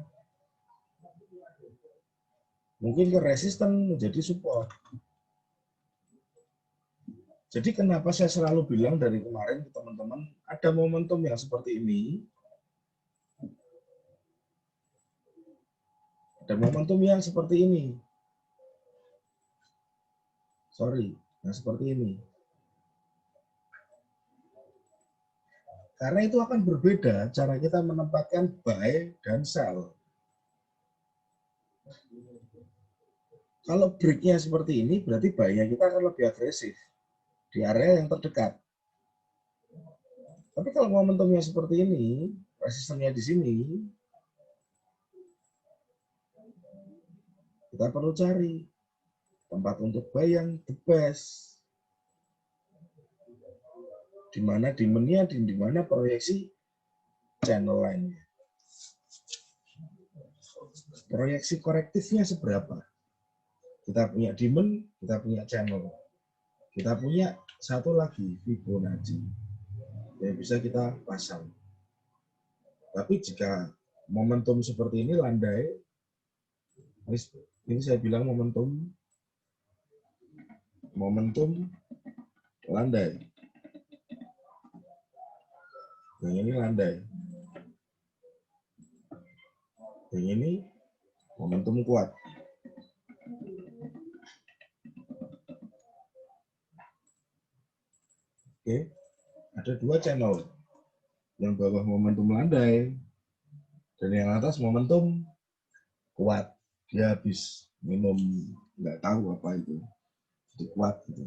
Mungkin ke resisten menjadi support. Jadi kenapa saya selalu bilang dari kemarin ke teman-teman, ada momentum yang seperti ini, ada momentum yang seperti ini. Sorry, yang seperti ini. Karena itu akan berbeda cara kita menempatkan buy dan sell. Kalau breaknya seperti ini, berarti buy-nya kita akan lebih agresif di area yang terdekat. Tapi kalau momentumnya seperti ini, resistennya di sini, kita perlu cari tempat untuk buy yang the best. Di mana demand-nya, di mana proyeksi channel line. Proyeksi korektifnya seberapa? Kita punya demand, kita punya channel. Kita punya satu lagi, Fibonacci, yang bisa kita pasang. Tapi jika momentum seperti ini landai, ini saya bilang momentum landai. Yang ini landai. Yang ini momentum kuat. Oke, ada 2 channel. Yang bawah momentum landai, dan yang atas momentum kuat. Dia habis minum, nggak tahu apa itu. Jadi kuat gitu.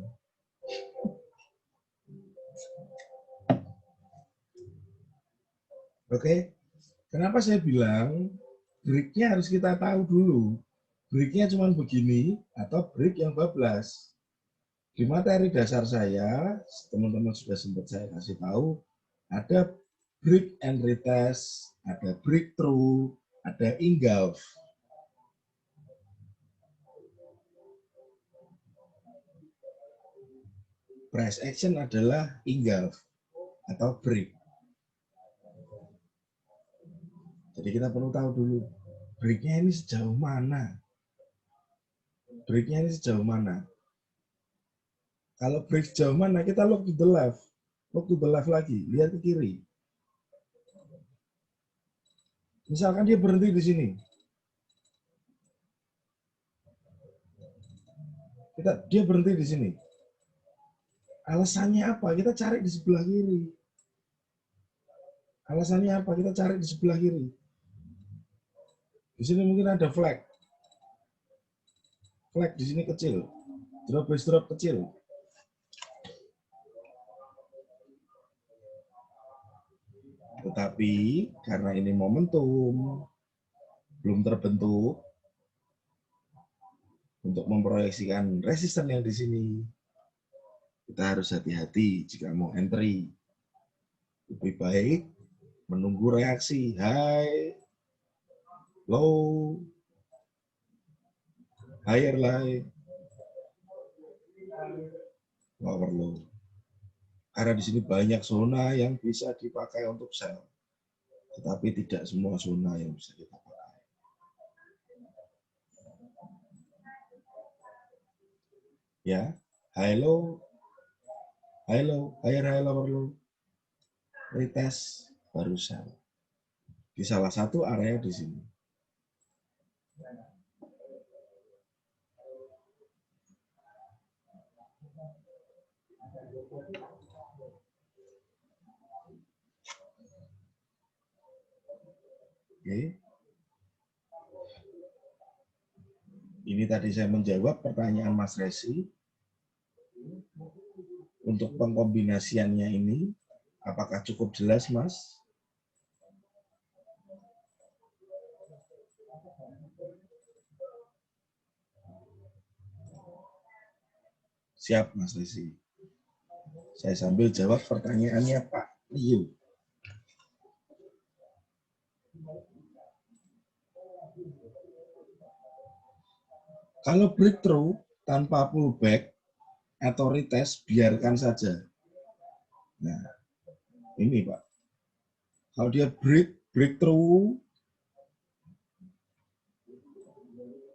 Oke, kenapa saya bilang breaknya harus kita tahu dulu. Breaknya cuma begini atau break yang bablas. Di materi dasar saya, teman-teman sudah sempat saya kasih tahu, ada break and retest, ada breakthrough, ada engulf. Price action adalah engulf atau break. Jadi kita perlu tahu dulu, breaknya ini sejauh mana? Breaknya ini sejauh mana? Kalau break sejauh mana, kita look to the left. Look to the left lagi, lihat ke kiri. Misalkan dia berhenti di sini. Dia berhenti di sini. Alasannya apa? Kita cari di sebelah kiri. Alasannya apa? Kita cari di sebelah kiri. Di sini mungkin ada flag. Flag di sini kecil. Drop base drop kecil. Tetapi karena ini momentum belum terbentuk untuk memproyeksikan resisten yang di sini, kita harus hati-hati jika mau entry. Lebih baik menunggu reaksi high, low, higher high, lower low. Karena di sini banyak zona yang bisa dipakai untuk sell, tetapi tidak semua zona yang bisa kita pakai. Ya, high low, higher high, lower low, retest baru sell. Di salah satu area di sini. Oke. Ini tadi saya menjawab pertanyaan Mas Resi. Untuk pengkombinasiannya ini, apakah cukup jelas, Mas? Siap, Mas Resi. Saya sambil jawab pertanyaannya Pak Liu. Kalau breakthrough tanpa pullback atau retest, biarkan saja. Nah, ini Pak. Kalau dia breakthrough,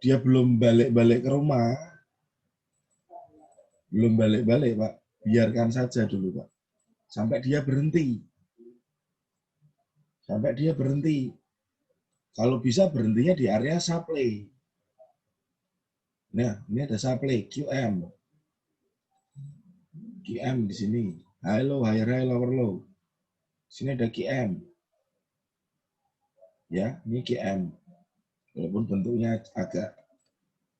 dia belum balik-balik ke rumah, belum balik-balik Pak, biarkan saja dulu Pak. Sampai dia berhenti. Sampai dia berhenti. Kalau bisa berhentinya di area supply. Nah, ini ada supply QM. QM di sini. High low, higher high, lower low. Sini ada QM. Ya, ini QM. Walaupun bentuknya agak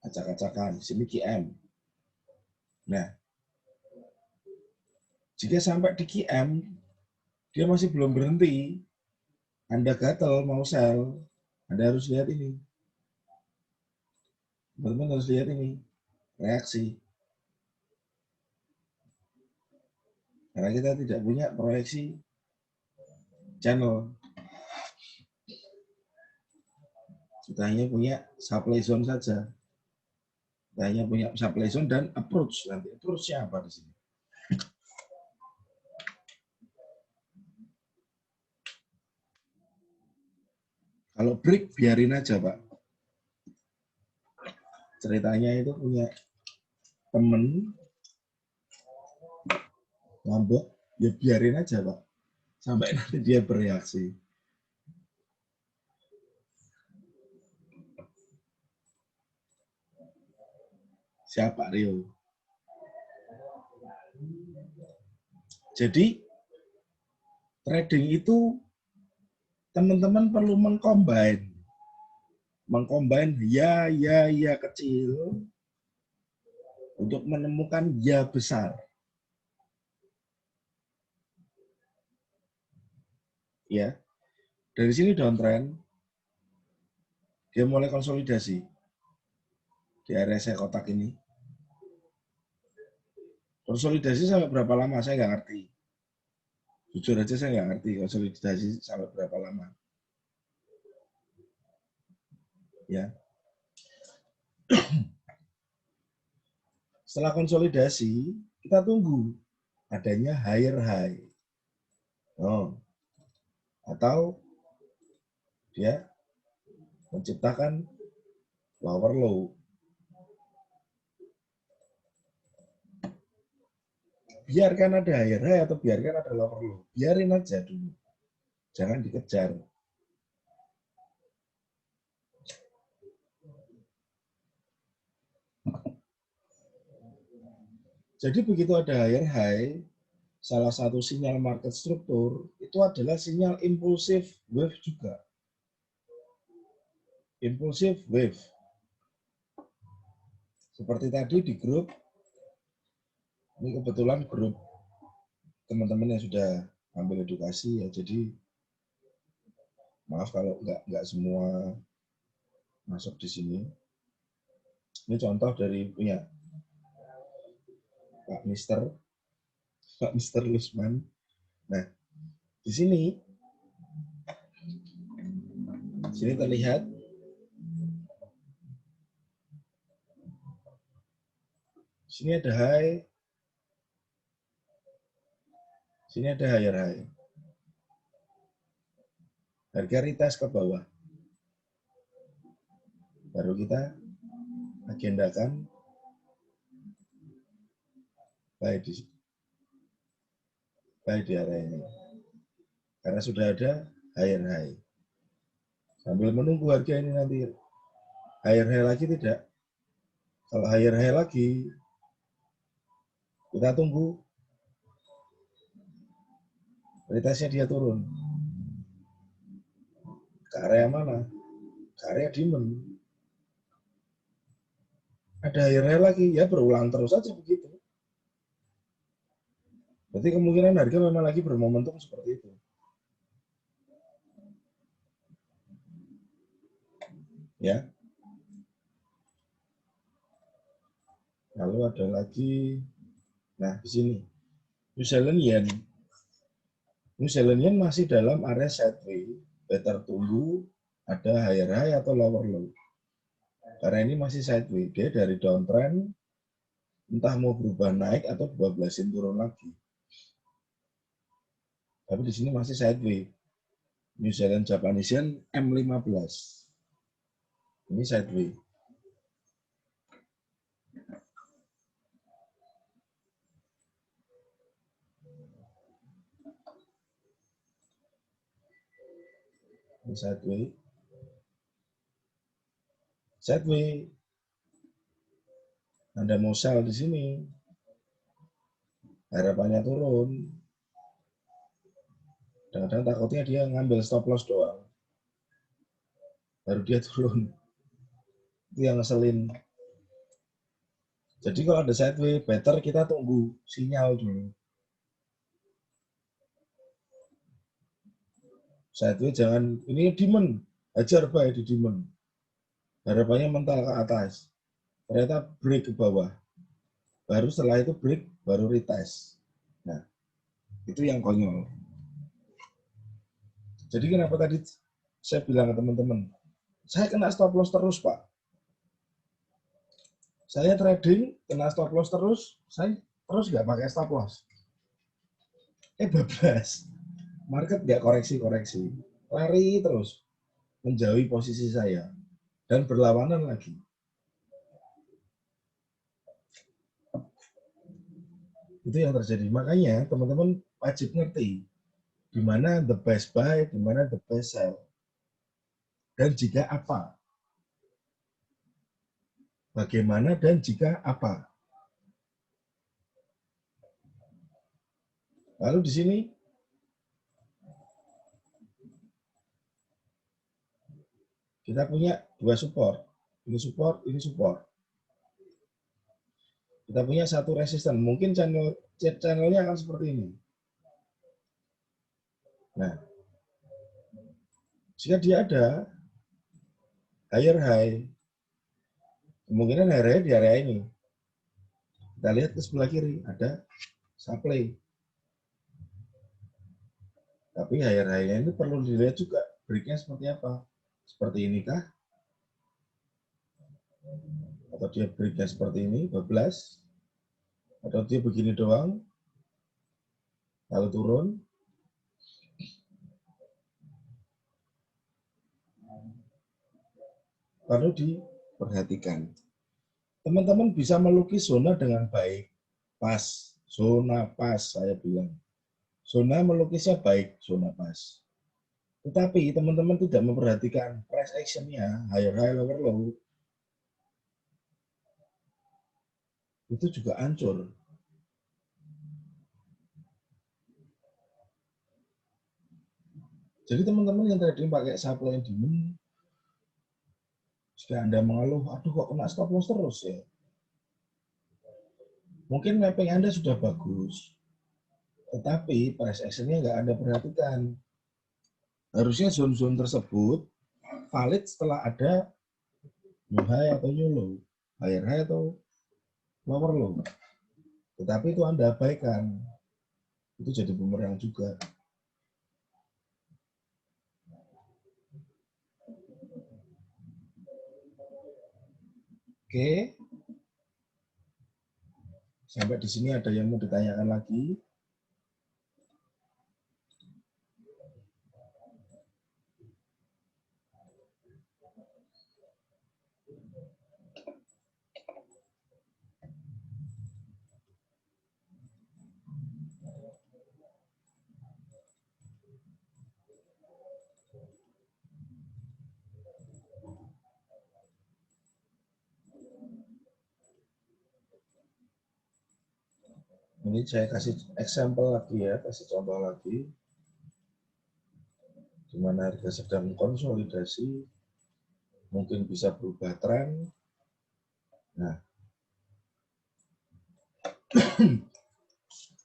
acak-acakan. Sini QM. Nah, jika sampai di QM, dia masih belum berhenti. Anda gatel mau sell, Anda harus lihat ini. Teman-teman harus lihat ini. Reaksi. Karena kita tidak punya proyeksi channel. Kita hanya punya supply zone saja. Kita hanya punya supply zone dan approach. Nanti approach-nya apa di sini? Kalau break, biarin aja, Pak. Ceritanya itu punya temen ngambek, ya biarin aja, Pak. Sampai nanti dia bereaksi. Siapa Rio? Jadi, trading itu teman-teman perlu mengcombine ya kecil untuk menemukan ya besar. Ya, dari sini downtrend, dia mulai konsolidasi di area saya kotak ini. Konsolidasi sampai berapa lama saya nggak ngerti. Jujur aja saya nggak ngerti konsolidasi sampai berapa lama. Ya. Setelah konsolidasi, kita tunggu adanya higher high. Oh. Atau dia menciptakan lower low. Biarkan ada higher high atau biarkan ada lower low. Biarin aja dulu. Jangan dikejar. Jadi begitu ada higher high, salah satu sinyal market struktur itu adalah sinyal impulsif wave juga. Impulsif wave. Seperti tadi di grup, ini kebetulan grup teman-teman yang sudah ambil edukasi ya, jadi maaf kalau nggak semua masuk di sini. Ini contoh dari punya Pak Mister Lusman. Nah, di sini terlihat Sini ada high, sini ada higher high. Harga retest ke bawah. Baru kita agendakan buy di area ini. Karena sudah ada higher high. Sambil menunggu harga ini nanti higher high lagi tidak. Kalau higher high lagi, kita tunggu retestnya dia turun. Ke area mana? Ke area demand. Ada higher high lagi, ya berulang terus saja begitu. Berarti kemungkinan harga memang lagi bermomentum seperti itu. Ya. Lalu ada lagi, nah di sini New Zealand Yen. New Zealand Yen masih dalam area sideways, better tunggu ada higher high atau lower low. Karena ini masih sideways, dia dari downtrend entah mau berubah naik atau 12-in turun lagi. Tapi di sini masih sideways. New Zealand Japanese Yen M15. Ini sideways. Ini sideways. Sideways. Anda mau sell di sini. Harapannya turun. Kadang-kadang takutnya dia ngambil stop loss doang. Baru dia turun. Itu yang ngeselin. Jadi kalau ada sideways, better kita tunggu sinyal dulu. Sideways jangan, ini demand, hajar buy di demand. Harapannya mental ke atas. Ternyata break ke bawah. Baru setelah itu break, baru retest. Nah, itu yang konyol. Jadi kenapa tadi saya bilang ke teman-teman, saya kena stop loss terus, Pak. Saya trading, kena stop loss terus, saya terus nggak pakai stop loss. Bablas. Market nggak koreksi-koreksi. Lari terus. Menjauhi posisi saya. Dan berlawanan lagi. Itu yang terjadi. Makanya teman-teman wajib ngerti di mana the best buy, di mana the best sell. Dan jika apa. Bagaimana dan jika apa. Lalu di sini kita punya dua support. Ini support, ini support. Kita punya satu resisten. Mungkin channelnya akan seperti ini. Nah, jika dia ada higher high, kemungkinan higher high di area ini. Kita lihat ke sebelah kiri, ada supply. Tapi higher high-nya ini perlu dilihat juga break-nya seperti apa. Seperti ini kah? Atau dia break-nya seperti ini, 12. Atau dia begini doang, lalu turun. Perlu diperhatikan. Teman-teman bisa melukis zona dengan baik. Pas, zona pas saya bilang. Zona melukisnya baik, zona pas. Tetapi teman-teman tidak memperhatikan price action-nya, higher high, lower low. Itu juga hancur. Jadi teman-teman yang trading pakai supply and demand, jika Anda mengeluh, aduh kok kena stop loss terus ya. Mungkin mapping Anda sudah bagus, tetapi price action-nya nggak Anda perhatikan. Harusnya zone-zone tersebut valid setelah ada new high atau new low, higher high atau lower low. Tetapi itu Anda abaikan. Itu jadi bumerang juga. Oke. Sampai di sini ada yang mau ditanyakan lagi? Ini saya kasih example lagi ya, kasih contoh lagi. Di mana harga sedang konsolidasi, mungkin bisa berubah tren. Nah,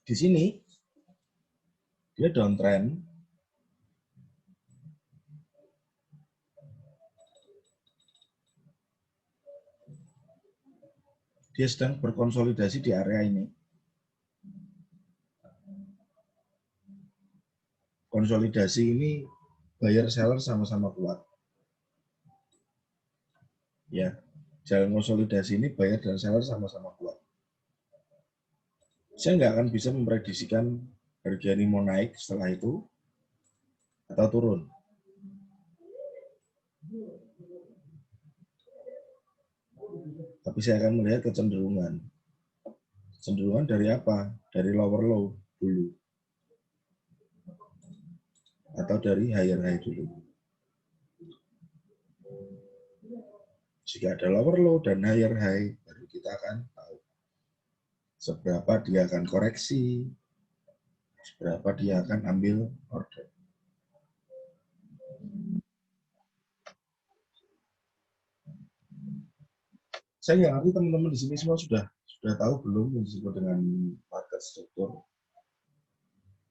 di sini dia downtrend. Dia sedang berkonsolidasi di area ini. Konsolidasi ini buyer seller sama-sama kuat. Ya, jalan konsolidasi ini buyer dan seller sama-sama kuat. Saya nggak akan bisa memprediksikan harga ini mau naik setelah itu atau turun. Tapi saya akan melihat kecenderungan. Kecenderungan dari apa? Dari lower low dulu. Atau dari higher high dulu. Jika ada lower low dan higher high, baru kita akan tahu seberapa dia akan koreksi, seberapa dia akan ambil order. Saya nggak ngerti teman-teman di sini semua sudah tahu belum yang disebut dengan market struktur.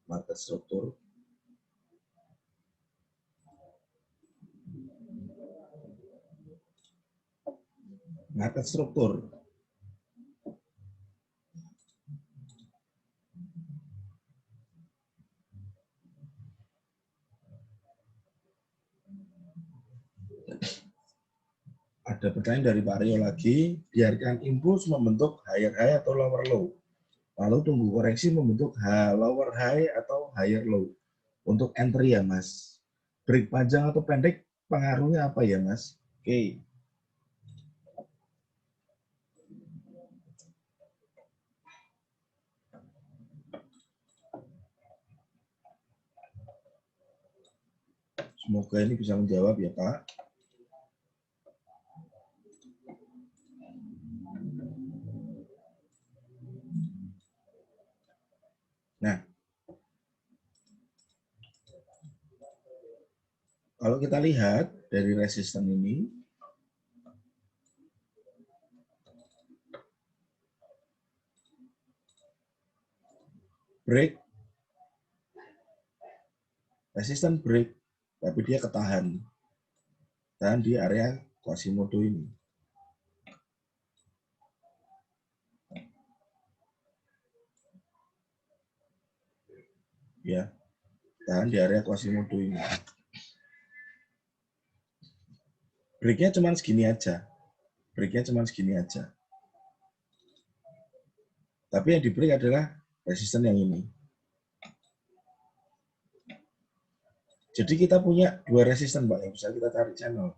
Market struktur. Market struktur. Ada pertanyaan dari Pak Rio lagi, biarkan impuls membentuk higher high atau lower low. Lalu tunggu koreksi membentuk lower high atau higher low. Untuk entry ya Mas. Break panjang atau pendek pengaruhnya apa ya Mas? Oke. Semoga ini bisa menjawab ya Pak. Nah, kalau kita lihat dari resisten ini, break, resisten break, tapi dia ketahan di area Quasimodo ini. Ya, tahan di area Quasimodo ini. Breaknya cuma segini aja. Breaknya cuma segini aja. Tapi yang di break adalah resisten yang ini. Jadi kita punya dua resisten Pak yang bisa kita tarik channel.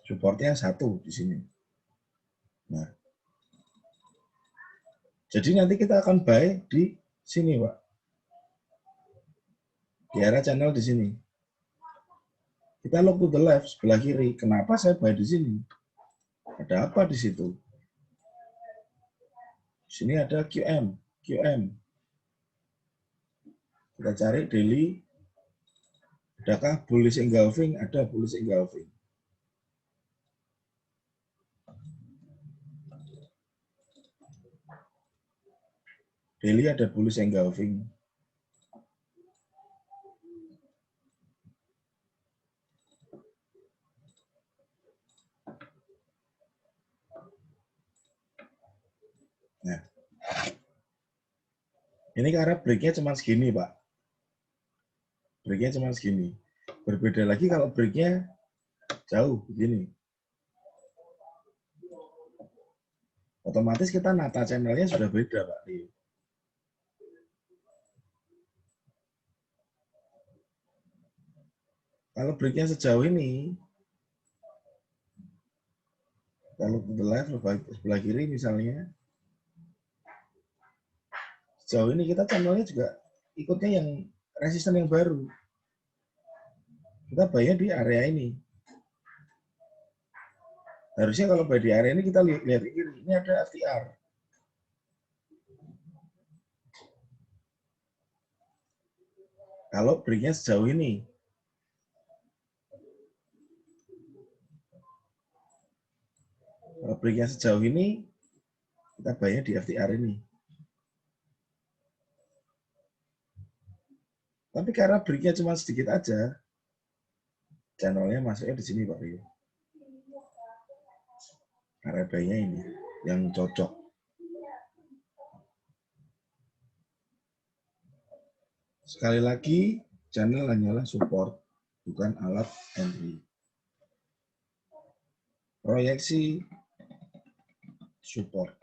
Supportnya satu di sini. Nah, jadi nanti kita akan buy di sini Pak. Di area channel di sini. Kita look to the left, sebelah kiri. Kenapa saya buy di sini? Ada apa di situ? Di sini ada QM. Kita cari daily. Adakah bullish engulfing? Ada bullish engulfing. Daily ada bullish engulfing. Nah, ini karena breaknya cuma segini, Pak. Breaknya cuma segini. Berbeda lagi kalau breaknya jauh begini. Otomatis kita nata channelnya sudah beda, Pak Rio. Kalau breaknya sejauh ini, kalau ke left sebelah kiri misalnya, sejauh ini kita channelnya juga ikutnya yang resisten yang baru. Kita bayar di area ini. Harusnya kalau buy di area ini kita lihat kiri, ini ada FTR. Kalau breaknya sejauh ini, kalau breaknya sejauh ini, kita bayar di FTR ini. Tapi karena breaknya cuma sedikit aja, channelnya masuknya di sini Pak Rio. Area buy-nya ini yang cocok. Sekali lagi, channel hanyalah support, bukan alat entry. Proyeksi support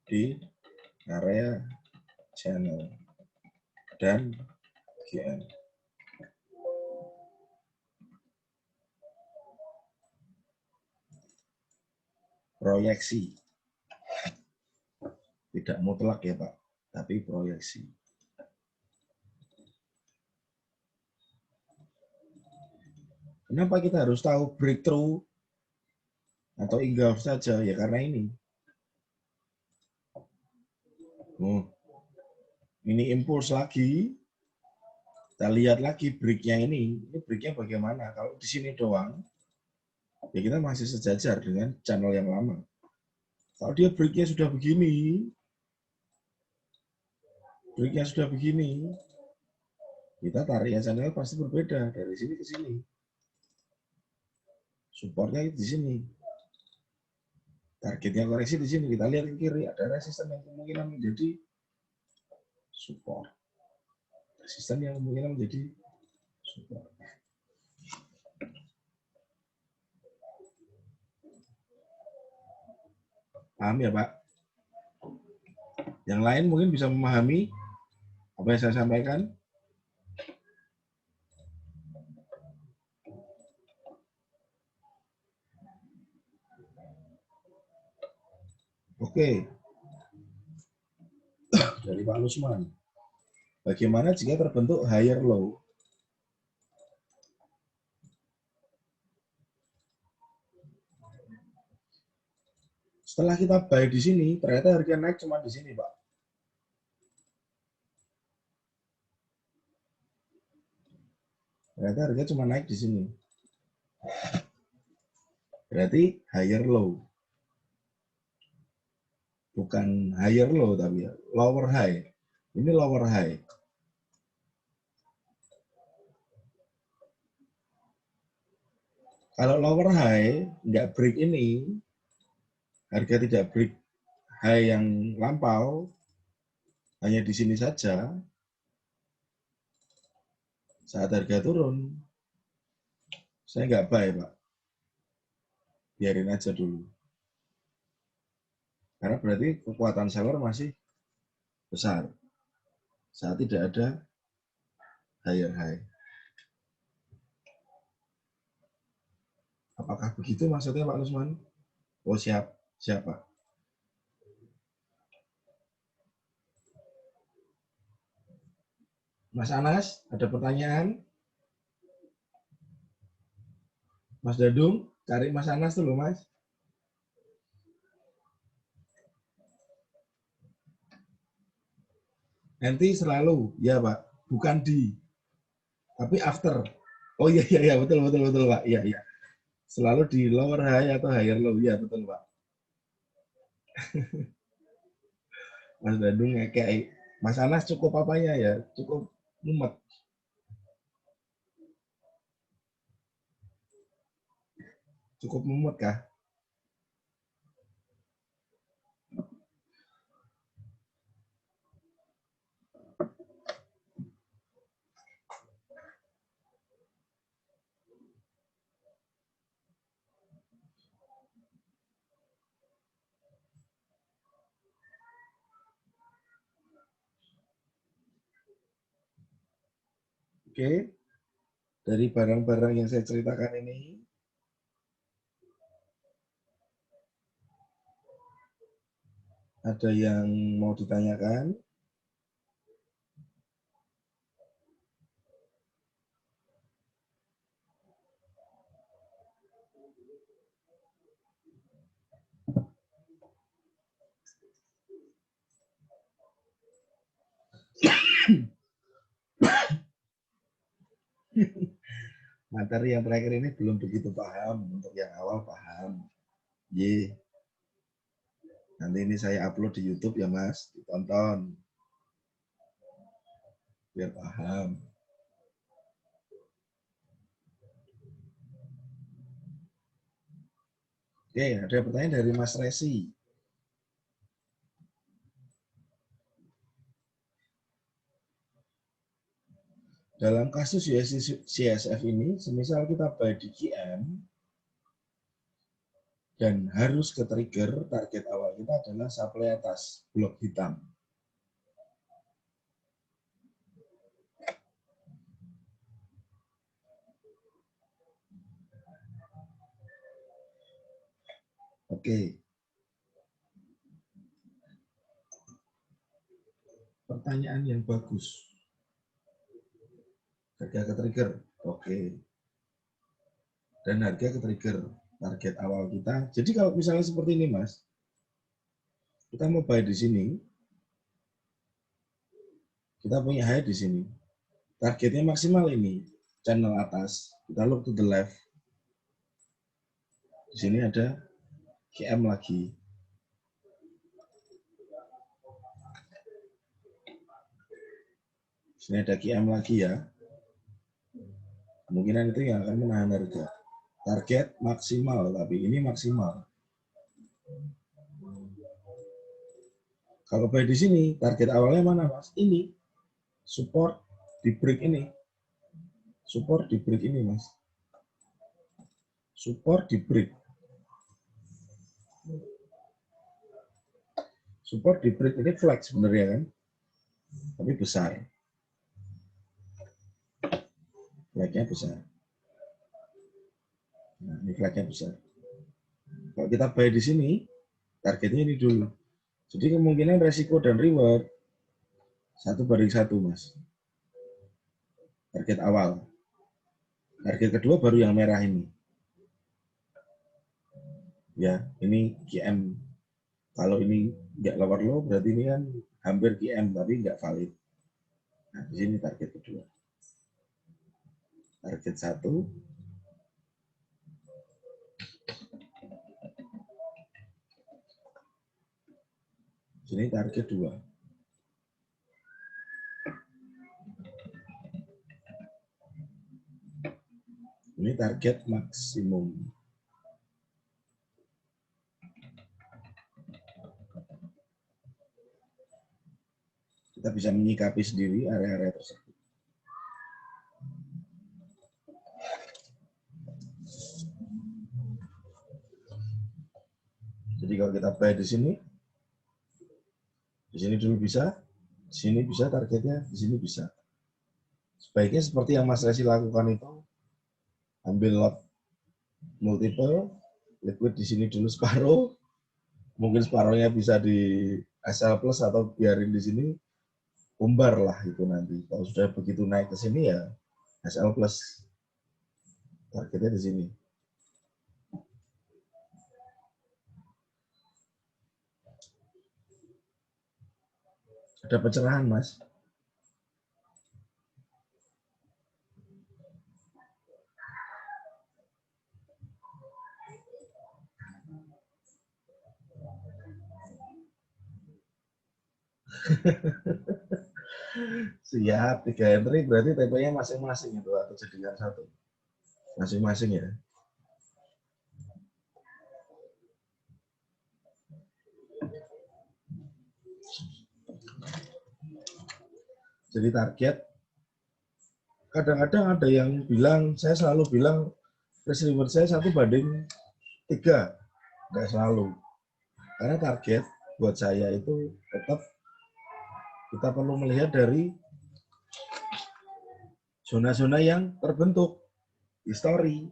di area channel dan GN. Proyeksi. Tidak mutlak ya Pak, tapi proyeksi. Kenapa kita harus tahu breakthrough atau engulf saja? Ya karena ini. Ini impuls lagi. Kita lihat lagi breaknya ini. Ini breaknya bagaimana? Kalau di sini doang, ya kita masih sejajar dengan channel yang lama. Kalau dia breaknya sudah begini, kita tariknya channel pasti berbeda dari sini ke sini. Supportnya di sini. Targetnya koreksi di sini. Kita lihat ke kiri, ada resisten yang kemungkinan menjadi support. Resisten yang kemungkinan menjadi support. Paham ya Pak? Yang lain mungkin bisa memahami apa yang saya sampaikan. Oke. Dari Pak Lusman. Bagaimana jika terbentuk higher low? Setelah kita buy di sini, ternyata harga naik cuma di sini, Pak. Ternyata harga cuma naik di sini. Berarti higher low. Bukan higher low tapi ya, lower high. Ini lower high. Kalau lower high nggak break ini, harga tidak break high yang lampau, hanya di sini saja. Saat harga turun, saya nggak buy, Pak. Biarin aja dulu. Karena berarti kekuatan seller masih besar. Saat tidak ada higher high. Apakah begitu maksudnya Pak Lusman? Oh siap, siapa? Mas Anas, ada pertanyaan? Mas Dadung, cari Mas Anas dulu Mas. Nanti selalu, ya Pak, bukan di, tapi after. Oh iya iya iya betul betul betul Pak, iya iya. Selalu di lower high atau higher low, iya betul Pak. Mas Dadung kayak Mas Anas cukup apanya ya? Cukup mumet. Cukup mumet kah? Oke, dari barang-barang yang saya ceritakan ini, ada yang mau ditanyakan? Materi yang terakhir ini belum begitu paham, untuk yang awal paham. Ye. Nanti ini saya upload di YouTube ya Mas, ditonton. Biar paham. Oke, ada pertanyaan dari Mas Resi. Dalam kasus CSF ini, semisal kita buy di QM, dan harus ke trigger, target awal kita adalah supply atas, blok hitam. Oke. Pertanyaan yang bagus. Harga ke trigger, oke. Dan harga ke trigger, target awal kita. Jadi kalau misalnya seperti ini Mas, kita mau buy di sini, kita punya high di sini. Targetnya maksimal ini, channel atas. Kita look to the left. Di sini ada QM lagi. Di sini ada QM lagi ya. Kemungkinan itu yang akan menahan harga. Target maksimal, tapi ini maksimal. Kalau buy di sini, target awalnya mana Mas? Ini. Support di break ini. Support di break ini Mas. Support di break. Support di break ini flag sebenarnya kan. Tapi besar. Flagnya besar. Nah, ini flagnya besar. Kalau kita buy di sini, targetnya ini dulu. Jadi kemungkinan resiko dan reward 1:1 Mas. Target awal. Target kedua baru yang merah ini. Ya, ini QM. Kalau ini nggak lower low, berarti ini kan hampir QM, tapi nggak valid. Nah, di sini target kedua. Target 1. Sini target 2. Ini target maksimum. Kita bisa menyikapi sendiri area-area tersebut. Jadi kalau kita buy di sini dulu bisa, di sini bisa targetnya, di sini bisa. Sebaiknya seperti yang Mas Resi lakukan itu, ambil lot multiple, liquid di sini dulu separuh, mungkin separuhnya bisa di SL plus atau biarin di sini, umbar lah itu nanti. Kalau sudah begitu naik ke sini ya SL plus, targetnya di sini. Ada pencerahan Mas? Siap, 3 entry berarti TP-nya masing-masing itu atau jadikan satu. Masing-masing ya. Jadi target, kadang-kadang ada yang bilang, saya selalu bilang, risk reward saya 1:3. Nggak selalu. Karena target buat saya itu tetap kita perlu melihat dari zona-zona yang terbentuk, histori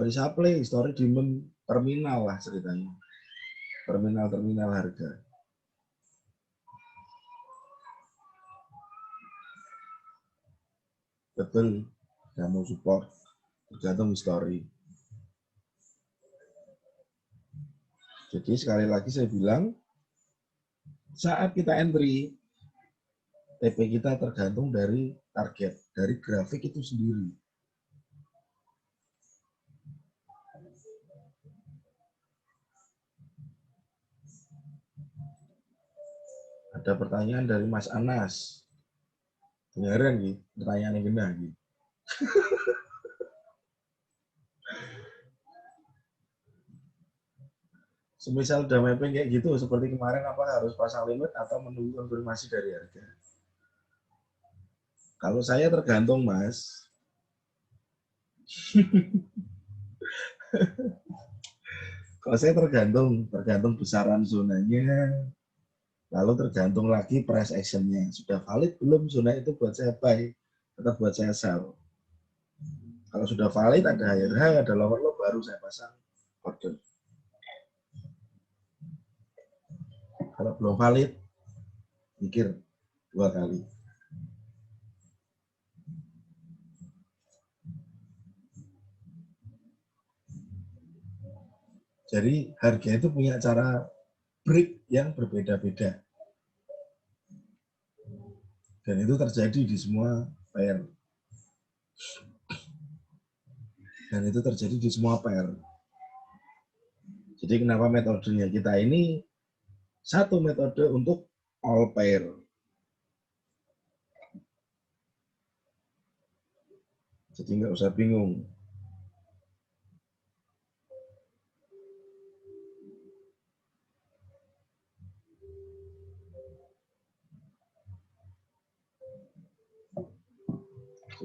supply, histori demand, terminal lah ceritanya, terminal harga. Betul, kamu support tergantung histori. Jadi sekali lagi saya bilang, saat kita entry, TP kita tergantung dari target, dari grafik itu sendiri. Ada pertanyaan dari Mas Anas. Beneran nih, pertanyaan yang benar nih. Semisal udah mapping kayak gitu, seperti kemarin, apa harus pasang limit atau menunggu konfirmasi dari harga? Kalau saya tergantung, Mas. Kalau saya tergantung besaran zonanya, lalu tergantung lagi price action-nya. Sudah valid belum zona itu buat saya buy, atau buat saya sell. Kalau sudah valid, ada higher high, ada lower low, baru saya pasang order. Kalau belum valid, mikir 2 kali. Jadi harga itu punya cara break yang berbeda-beda. Dan itu terjadi di semua pair. Dan itu terjadi di semua pair. Jadi kenapa metodenya kita ini satu metode untuk all pair. Jadi nggak usah bingung.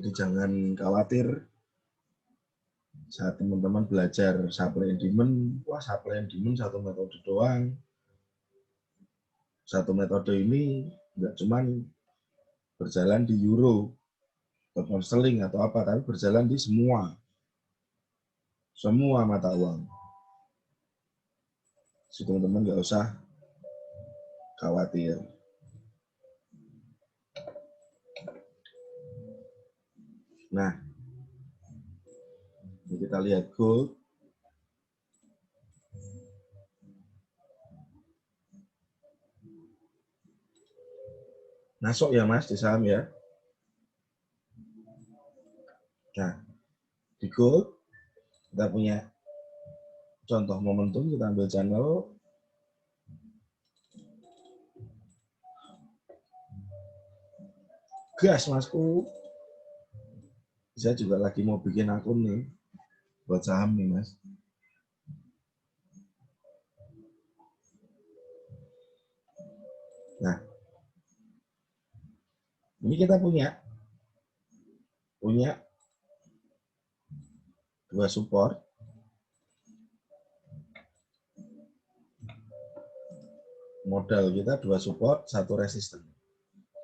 Jadi jangan khawatir saat teman-teman belajar supply and demand, wah supply and demand satu metode doang. Satu metode ini nggak cuman berjalan di euro, atau sterling atau apa, tapi berjalan di semua mata uang. Jadi teman-teman nggak usah khawatir. Nah, ini kita lihat gold. Masuk ya Mas di saham ya. Nah, di gold kita punya contoh momentum, kita ambil channel. Gas Masku. Saya juga lagi mau bikin akun nih buat saham nih Mas. Nah, ini kita punya dua support. Modal kita dua support, satu resisten.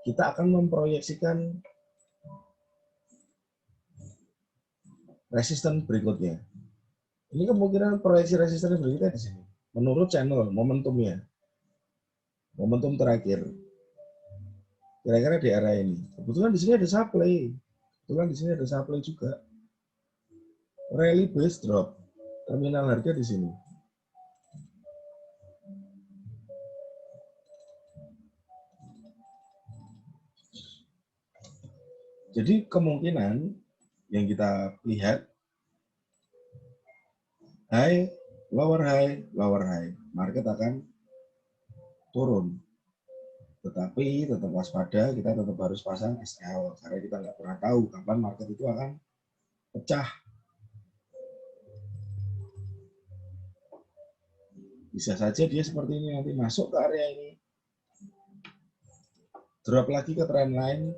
Kita akan memproyeksikan resisten berikutnya. Ini kemungkinan proyeksi resisten berikutnya di sini. Menurut channel momentumnya. Momentum terakhir. Kira-kira di area ini. Kebetulan di sini ada supply. Juga. Rally base drop. Terminal harga di sini. Jadi kemungkinan yang kita lihat high, lower high. Market akan turun. Tetapi tetap waspada, kita tetap harus pasang SL karena kita nggak pernah tahu kapan market itu akan pecah. Bisa saja dia seperti ini nanti masuk ke area ini, drop lagi ke trendline,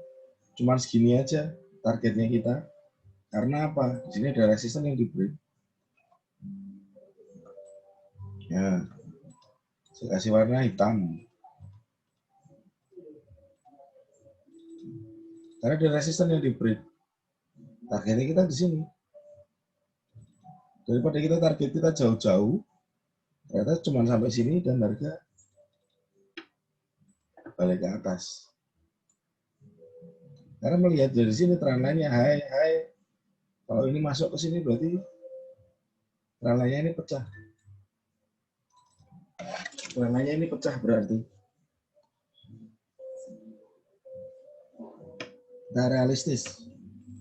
cuman segini aja targetnya kita. Karena apa? Di sini ada resisten yang di-break. Ya, saya kasih warna hitam. Karena ada resisten yang di break. Targetnya kita di sini. Daripada kita target kita jauh-jauh, ternyata cuma sampai sini dan harga balik ke atas. Karena melihat dari sini trend line-nya high. Kalau ini masuk ke sini berarti trend line-nya ini pecah. Trend line-nya ini pecah berarti. Kita realistis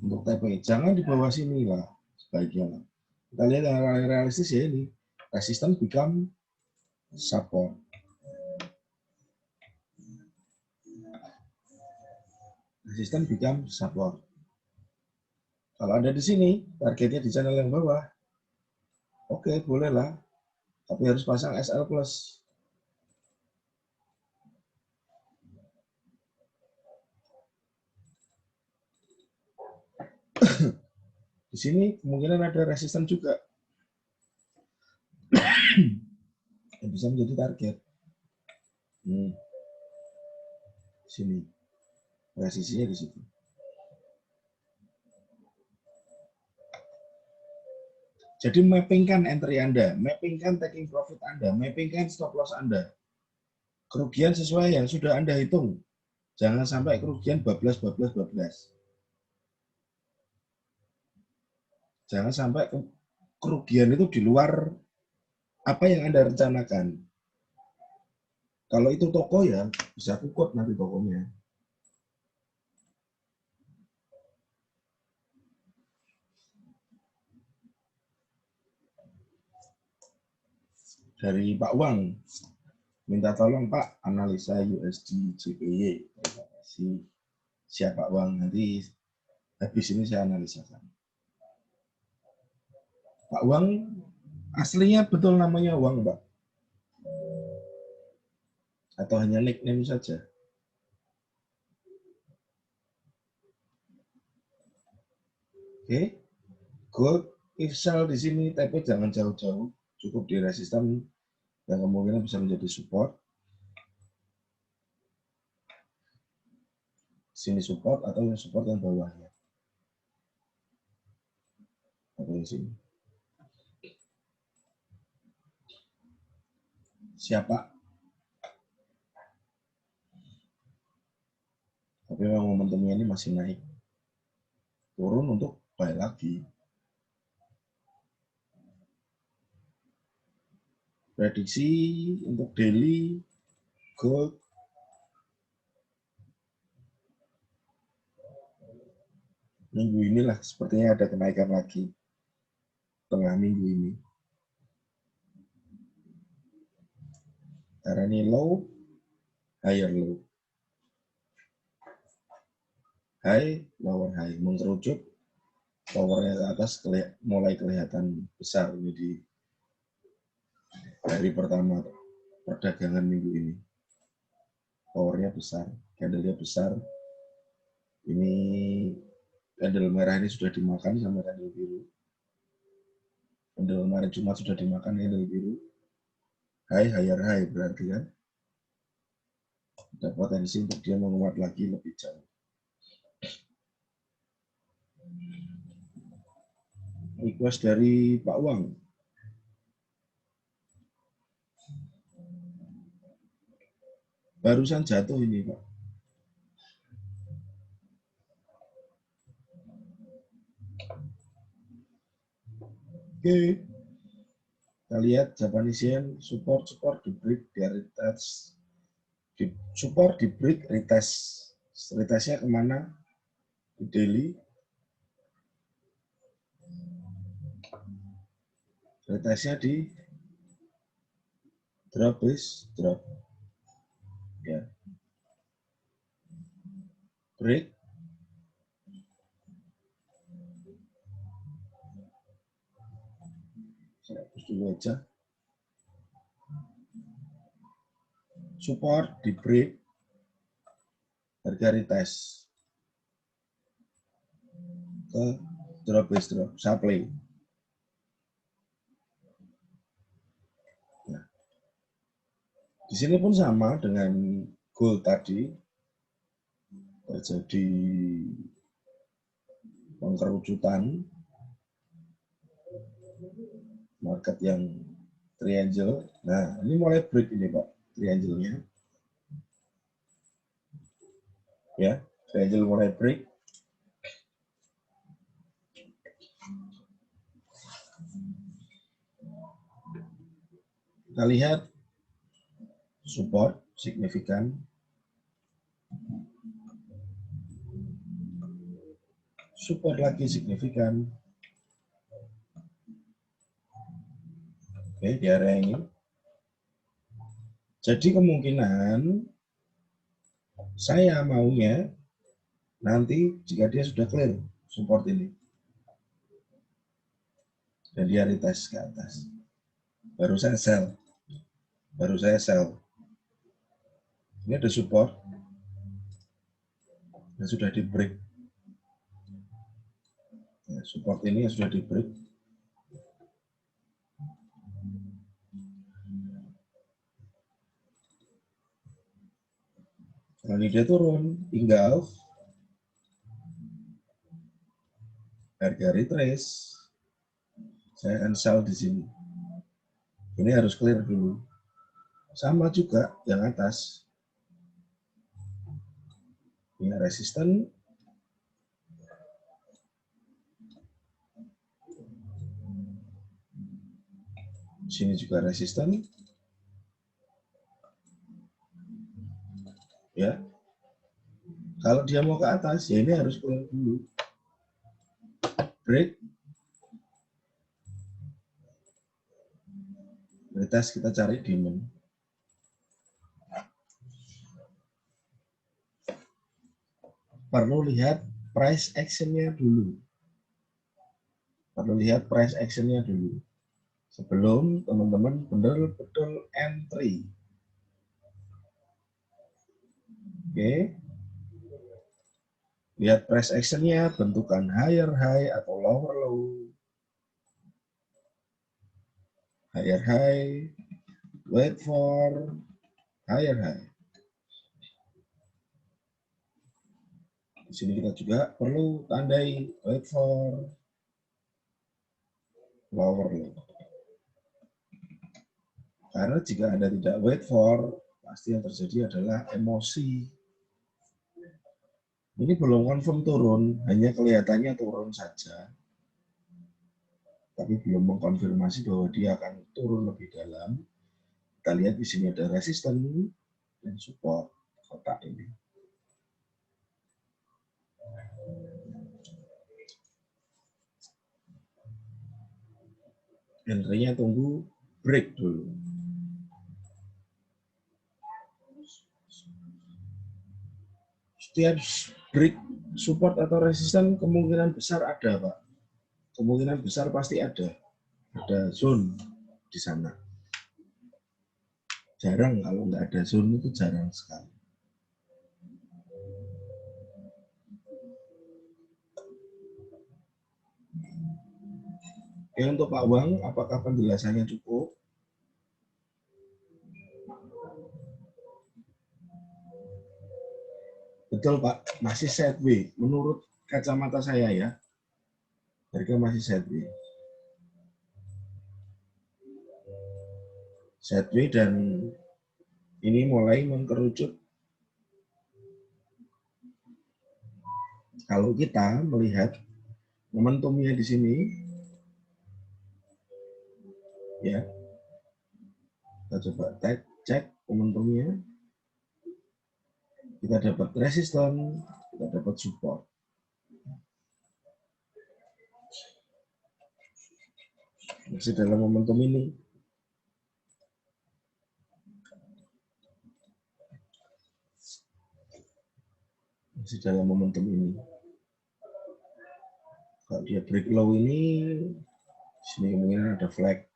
untuk TP. Jangan di bawah sini lah sebaiknya. Kita lihat yang realistis ya ini. Resistance become support. Resistance become support. Kalau ada di sini, targetnya di channel yang bawah, oke, boleh lah. Tapi harus pasang SL plus. Di sini kemungkinan ada resisten juga. Yang bisa menjadi target. Di sini. Resisinya di situ. Jadi mappingkan entry Anda, mappingkan taking profit Anda, mappingkan stop loss Anda. Kerugian sesuai yang sudah Anda hitung. Jangan sampai kerugian bablas. Jangan sampai kerugian itu di luar apa yang Anda rencanakan. Kalau itu toko ya bisa kukut nanti tokonya. Dari Pak Wang, minta tolong Pak analisa USD JPY. Terima kasih. Siap Pak Wang, nanti habis ini saya analisakan. Pak Wang, aslinya betul namanya Wang Pak? Atau hanya nickname saja? Oke, gold if sell di sini, tapi jangan jauh-jauh, cukup di resisten yang kemungkinan bisa menjadi support. Sini support atau yang support yang bawahnya. Atau di sini. Siapa? Tapi memang momentumnya ini masih naik. Turun untuk buy lagi. Prediksi untuk daily gold minggu inilah sepertinya ada kenaikan lagi tengah minggu ini. Karena ini low, higher low. High, lower high. Mengerucut, powernya ke atas mulai kelihatan besar ini di hari pertama perdagangan minggu ini. Powernya besar, candle-nya besar. Ini candle merah ini sudah dimakan sama candle biru. Candle kemarin cuma sudah dimakan candle biru. High, higher high berarti kan. Ada potensi untuk dia menguat lagi lebih jauh. Request dari Pak Wang. Barusan jatuh ini Pak. Oke. Kita lihat Japanese Yen support di break, di retest. Di support di break, retest. Retestnya kemana? Di daily. Retestnya di drop base, drop. Ya. Break. Saya hapus dulu aja. Support di break, harga retest ke drop base drop, supply. Nah, di sini pun sama dengan gold tadi. terjadi pengkerucutan, market yang triangle. Nah, ini mulai break ini Pak, triangle-nya. Ya, triangle mulai break. Kita lihat support signifikan. Support lagi signifikan. Oke, di area ini. Jadi kemungkinan saya maunya nanti jika dia sudah clear support ini dan dia retest ke atas, baru saya sell. Ini ada support yang sudah di break. Ya, support ini yang sudah di break. Kalau ini dia turun, tinggal harga retrace. Saya akan sell di sini. Ini harus clear dulu. Sama juga yang atas. Ini resisten. Sini juga resisten. Ya. Kalau dia mau ke atas, ya ini harus clear dulu. Break. Retest kita cari demand. Perlu lihat price action-nya dulu. Sebelum teman-teman benar-benar entry. Oke. Lihat price action-nya, bentukan higher high atau lower low. Higher high, wait for higher high. Di sini kita juga perlu tandai wait for lower low. Karena jika Anda tidak wait for, pasti yang terjadi adalah emosi. Ini belum confirm turun, hanya kelihatannya turun saja. Tapi belum mengkonfirmasi bahwa dia akan turun lebih dalam. Kita lihat di sini ada resisten dan support kotak ini. Entry-nya tunggu break dulu. Setiap break support atau resisten kemungkinan besar ada, Pak. Kemungkinan besar pasti ada. Ada zone di sana. Jarang kalau nggak ada zone itu jarang sekali. Oke, untuk Pak Wang, apakah penjelasannya cukup? Betul Pak, masih sideways. Menurut kacamata saya ya, harga masih sideways. Sideways dan ini mulai mengkerucut. Kalau kita melihat momentumnya di sini, ya, kita coba cek momentumnya. Kita dapat resisten, kita dapat support. Masih dalam momentum ini. Masih dalam momentum ini. Kalau dia break low ini, sini kemungkinan ada flag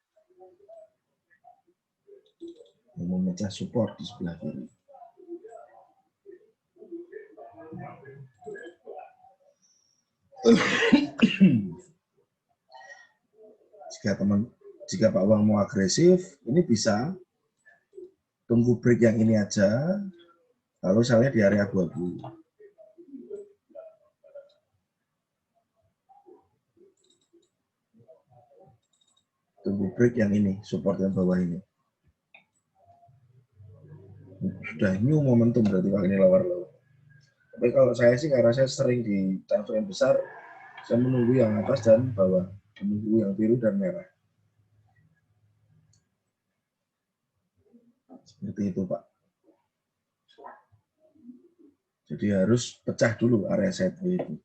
yang memecah support di sebelah kiri. Jika Pak Wang mau agresif, ini bisa tunggu break yang ini aja, lalu saya lihat di area abu-abu. Tunggu break yang ini, support yang bawah ini. Sudah new momentum berarti Pak ini lower low. Tapi kalau saya sih karena saya sering di time frame besar, saya menunggu yang atas dan bawah, menunggu yang biru dan merah. Seperti itu Pak. Jadi harus pecah dulu area sideways itu.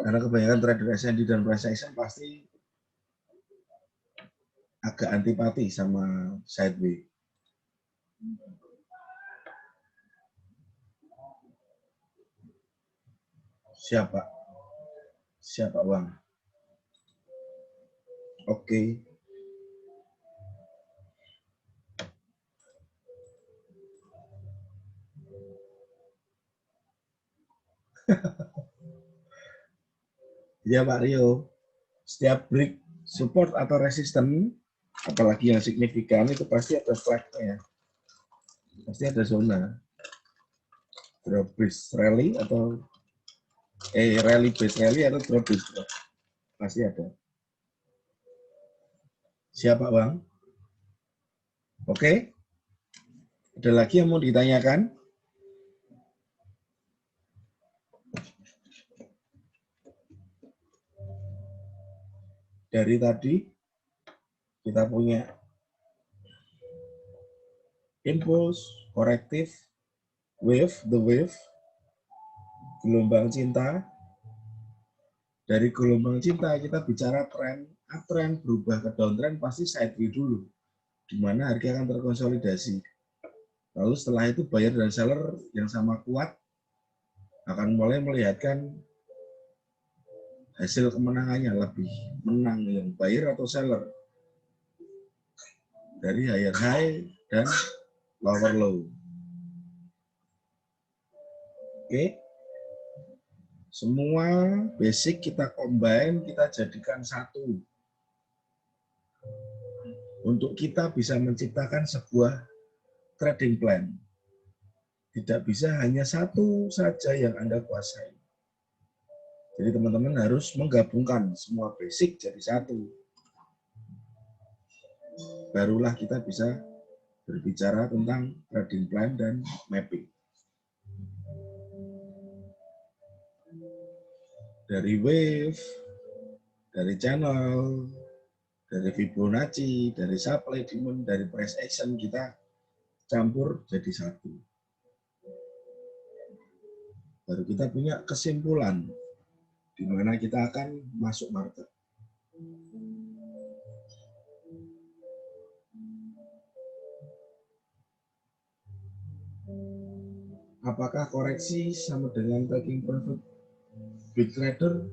Karena kebanyakan trader S&D dan price action pasti agak antipati sama sideways. Siapa? Siapa Bang? Oke. Ya Pak Rio, setiap break support atau resisten, apalagi yang signifikan itu pasti ada flagnya, pasti ada zona. Drop base rally atau rally base rally atau drop base drop. Pasti ada. Siapa Bang? Oke. Ada lagi yang mau ditanyakan? Dari tadi kita punya impulse, korektif, wave, the wave, gelombang cinta. Dari gelombang cinta kita bicara tren, uptrend berubah ke downtrend pasti sideways dulu, di mana harga akan terkonsolidasi. Lalu setelah itu buyer dan seller yang sama kuat akan mulai melihatkan hasil kemenangannya, lebih menang yang buyer atau seller dari higher high dan lower low. Oke. Semua basic kita combine, kita jadikan satu. Untuk kita bisa menciptakan sebuah trading plan. Tidak bisa hanya satu saja yang Anda kuasai. Jadi teman-teman harus menggabungkan semua basic jadi satu. Barulah kita bisa berbicara tentang trading plan dan mapping. Dari wave, dari channel, dari Fibonacci, dari supply demand, dari price action kita campur jadi satu. Baru kita punya kesimpulan di mana kita akan masuk market. Apakah koreksi sama dengan taking profit big trader?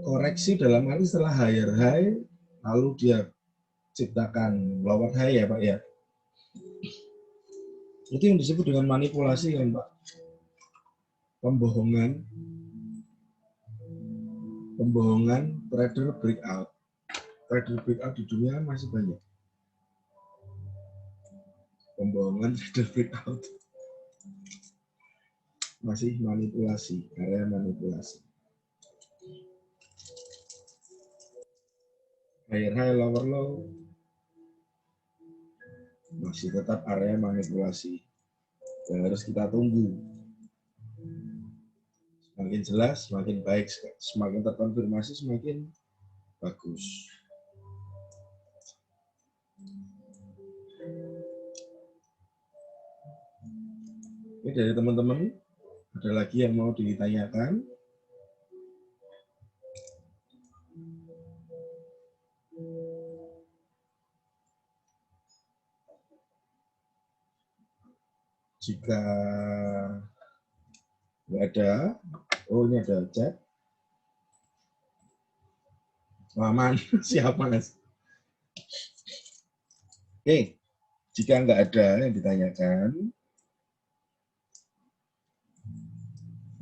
Koreksi dalam arti setelah higher high, lalu dia ciptakan lower high ya Pak ya. Itu yang disebut dengan manipulasi kan Pak. Pembohongan trader breakout. Trader breakout di dunia masih banyak. Pembohongan trader breakout. Masih manipulasi, area manipulasi. Higher high, lower low. Masih tetap area manipulasi. Yang harus kita tunggu. Semakin jelas, semakin baik, semakin terkonfirmasi, semakin bagus. Ini dari teman-teman, ada lagi yang mau ditanyakan? Jika nggak ada, oh ini ada chat. Aman, siap Mas. Oke, jika nggak ada yang ditanyakan,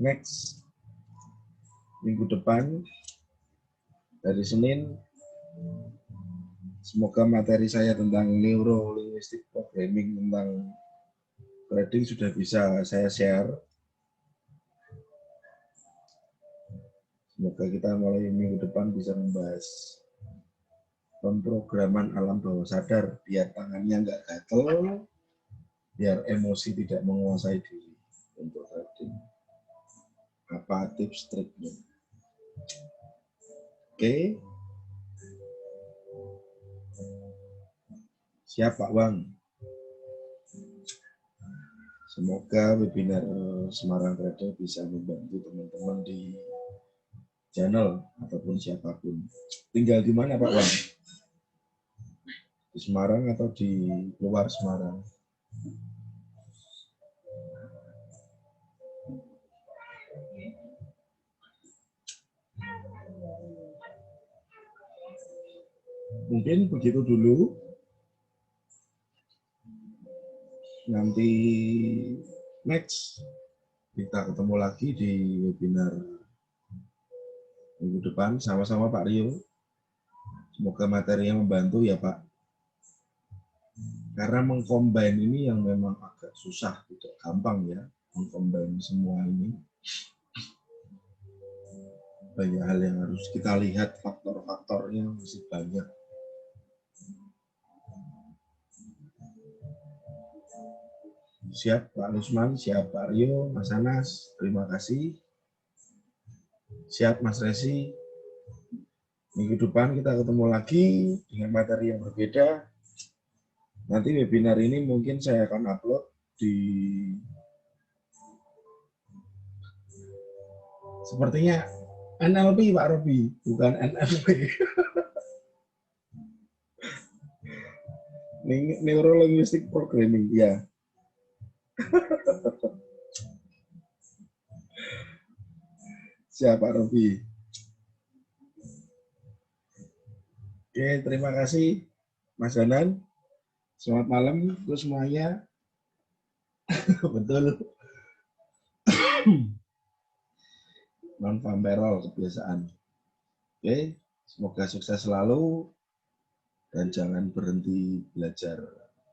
next minggu depan dari Senin, semoga materi saya tentang neuro linguistic programming tentang trading sudah bisa saya share. Semoga kita mulai minggu depan bisa membahas pemrograman alam bawah sadar biar tangannya nggak gatel, biar emosi tidak menguasai diri untuk trading. Apa tips triknya? Oke. Siap Pak Wang. Semoga webinar Semarang Trader bisa membantu teman-teman di channel ataupun siapapun. Tinggal di mana Pak Wang? Di Semarang atau di luar Semarang? Mungkin begitu dulu. Nanti next kita ketemu lagi di webinar minggu depan sama-sama Pak Rio. Semoga materinya membantu ya Pak. Karena mengcombine ini yang memang agak susah, tidak gampang ya, mengcombine semua ini. Banyak hal yang harus kita lihat, faktor-faktornya masih banyak. Siap Pak Lusman, siap Pak Rio, Mas Anas, terima kasih. Siap Mas Resi. Minggu depan kita ketemu lagi dengan materi yang berbeda. Nanti webinar ini mungkin saya akan upload di sepertinya NLP Pak Robi, bukan NLP. Neuro Linguistic Programming, ya. Siap Pak Robi. Oke, terima kasih Mas Danan. Selamat malam untuk semuanya. Betul. Non-farm payroll kebiasaan. Oke, semoga sukses selalu dan jangan berhenti belajar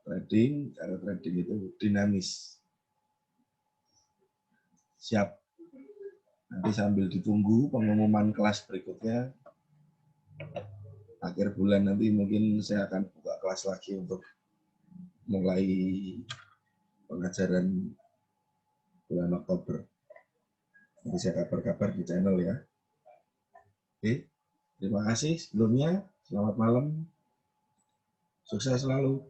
trading, karena trading itu dinamis. Siap. Nanti sambil ditunggu pengumuman kelas berikutnya. Akhir bulan nanti mungkin saya akan buka kelas lagi untuk mulai pengajaran bulan Oktober. Nanti saya kabar-kabar di channel ya. Oke, terima kasih sebelumnya. Selamat malam. Sukses selalu.